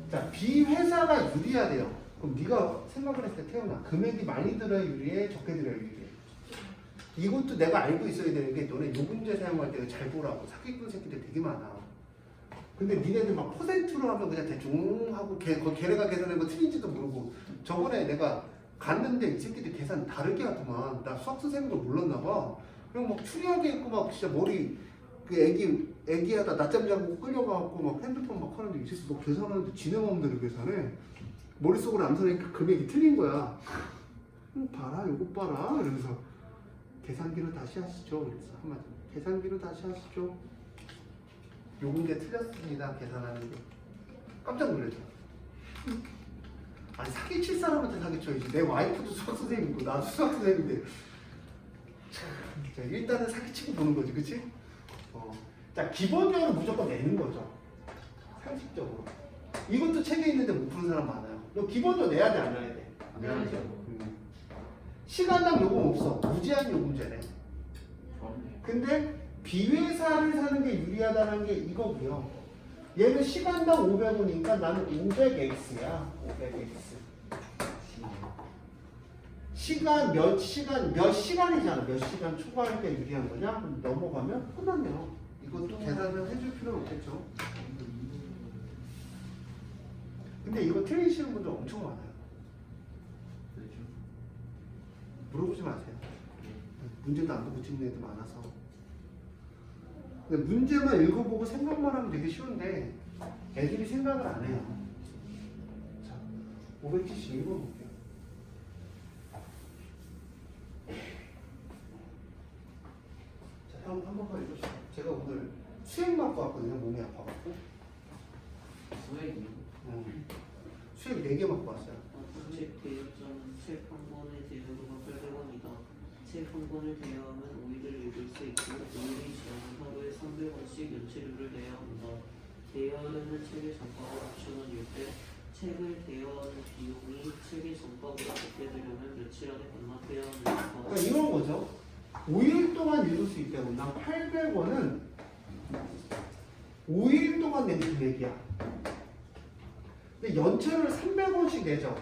S1: 자, B 회사가 유리하대요. 그럼 네가 생각을 했을 때 태어나 금액이 많이 들어야 유리해, 적게 들어야 유리해. 이것도 내가 알고 있어야 되는 게 너네 요금제 사용할 때 잘 보라고. 사기꾼 새끼들 되게 많아. 근데 니네들 막 퍼센트로 하면 그냥 대충 하고 걔네가 계산한 거 틀린지도 모르고. 저번에 내가 갔는데 이 새끼들 계산 다르게 하더만. 나 수학 선생님 걸 몰랐나 봐. 그냥 막 추리하게 했고 막 진짜 머리 그 애기하다 낮잠 자고 끌려가갖고 막 핸드폰 막 하는데 이 새끼 너 계산하는데 지네 마음대로 계산해. 머릿속으로 암산하니까 금액이 틀린 거야. 봐라, 요거 봐라. 이러면서 계산기로 다시 하시죠. 그래서 한마디 계산기로 다시 하시죠. 요금제 틀렸습니다. 계산하는 게. 깜짝 놀랐죠. 아니 사기칠 사람한테 사기쳐야지. 내 와이프도 수학 선생님이고 나도 수학 선생님인데 참, 일단은 사기치고 보는 거지, 그치? 자, 기본적으로 무조건 내는 거죠. 상식적으로. 이것도 책에 있는데 못 푸는 사람 많아요. 너 기본적으로 내야 돼, 안 내야 돼?
S2: 내야죠.
S1: 시간당 요금 없어. 무제한 요금제네.
S2: 저는
S1: 근데 비회사를 사는 게 유리하다는 게 이거고요. 얘는 시간당 500원이니까 나는 500X야. 500X. 몇 시간이잖아. 몇 시간 초과할 때 유리한 거냐? 그럼 넘어가면 끝났네요. 이것도 계산을 해줄 필요는 없겠죠. 근데 이거 틀리시는 분들 엄청 많아요.
S2: 그렇죠.
S1: 물어보지 마세요. 문제도 안 보고 찍는 애들 많아서. 근데 문제만 읽어보고 생각만 하면 되게 쉬운데 애들이 생각을 안 해요. 자, 570 읽어볼게요. 자, 형 한 번만 읽어주세요. 제가 오늘 수액 맞고 왔거든요. 몸이 아파갖고.
S2: 수액이요?
S1: 수액 4개 맞고 왔어요.
S6: 책 대여점 책 한 권에 대여료가 800원이다. 책 한 권을 대여하면 5일을 읽을 수 있고 5일이 지나면 하루에 300원씩 연체료를 내야 한다. 대여하려는 책의 정가가 5,000원일 때 책을 대여하는 비용이 책의 정가보다 적게 되려면 며칠 안에 반납해야 합니다.
S1: 그러니까 이런 거죠. 5일 동안 읽을 수 있다고. 난 800원은 5일 동안 낸 금액이야. 근데 연체를 300원씩 내죠.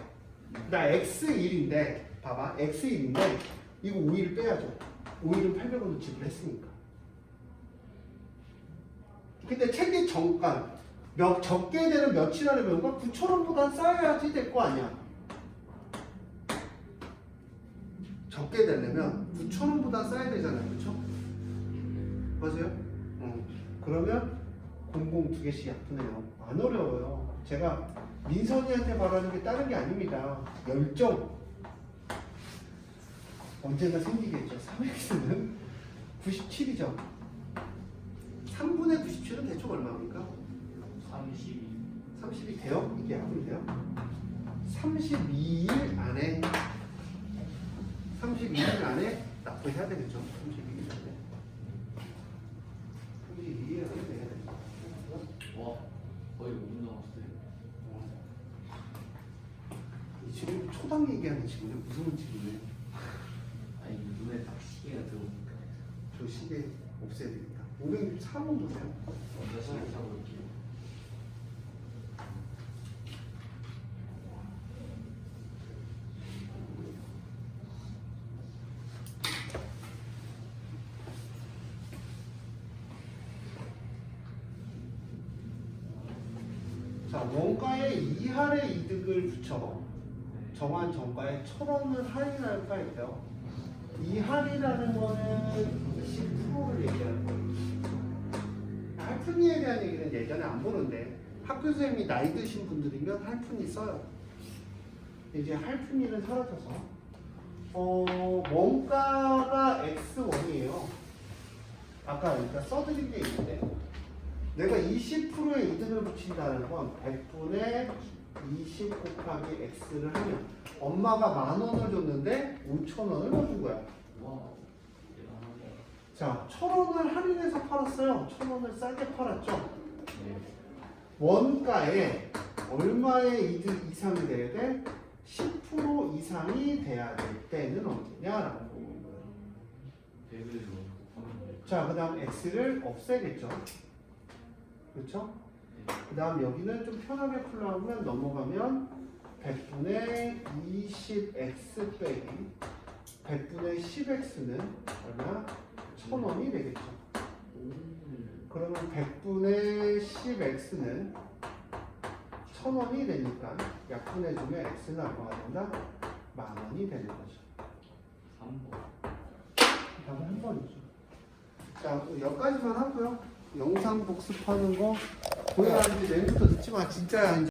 S1: 나 X1인데, 봐봐. X1인데, 이거 5일 빼야죠. 5일은 800원도 지불했으니까. 근데 책의 정가, 적게 되는 며칠 안에 배운가? 9,000원보다 쌓여야지 될 거 아니야. 적게 되려면 9,000원보다 쌓여야 되잖아요. 그렇죠? 맞아요? 그러면 공공 2개씩 약분해요. 안 어려워요. 제가 민선이한테 바라는 게 다른 게 아닙니다. 열정. 언젠가 생기겠죠. 3x는 97이죠. 3분의 97은 대충 얼마입니까?
S2: 32.
S1: 30이 돼요? 이게 약분이 돼요? 32일 안에 32일 안에 납부해야 되겠죠. 32일 안에 32일 안에 내야 되죠.
S2: 와, 거의 5분 남았어요.
S1: 이 지금 초당 얘기하는 친구는 무서운 친구네. 조식에 없애야 됩니다. 563원 보세요.
S4: 다시 해볼게요.
S1: 자, 원가에 2할의 이득을 붙여 정한 정가에 1,000원을 할인할까 했대요. 이 할인이라는 거는 10%를 얘기하는 거예요. 할프니에 대한 얘기는 예전에 안 보는데 학교 선생님이 나이 드신 분들이면 할프니 써요. 이제 할프니는 사라져서 원가가 X1이에요. 아까 그러니까 써드린 게 있는데 내가 20%의 이득을 붙인다는 건 100분의 20 곱하기 X를 하면 엄마가 10,000원을 줬는데 5,000원을 넣어준 거야.
S2: 와, 대단하네.
S1: 자, 1,000원을 할인해서 팔았어요. 1,000원을 싸게 팔았죠.
S4: 네.
S1: 원가에 얼마의 이득 이상이 돼야 돼? 10% 이상이 돼야 될 때는 언제냐라고 보는 거예요.
S4: 100을 곱하면
S1: 자, 그 다음 X를 없애겠죠. 그렇죠? 그 다음 여기는 좀 편하게 풀려면 넘어가면 100분의 20x 빼기 100분의 10x는 얼마? 1,000원이 되겠죠. 그러면 100분의 10x는 1,000원이 되니까 약분해주면 x는 얼마가 된다? 10,000원이 되는 거죠.
S2: 3번.
S1: 답은 한 번이죠. 자, 여기까지만 하고요. 영상 복습하는 거 보여야지 내일부터 듣지 마. 진짜야.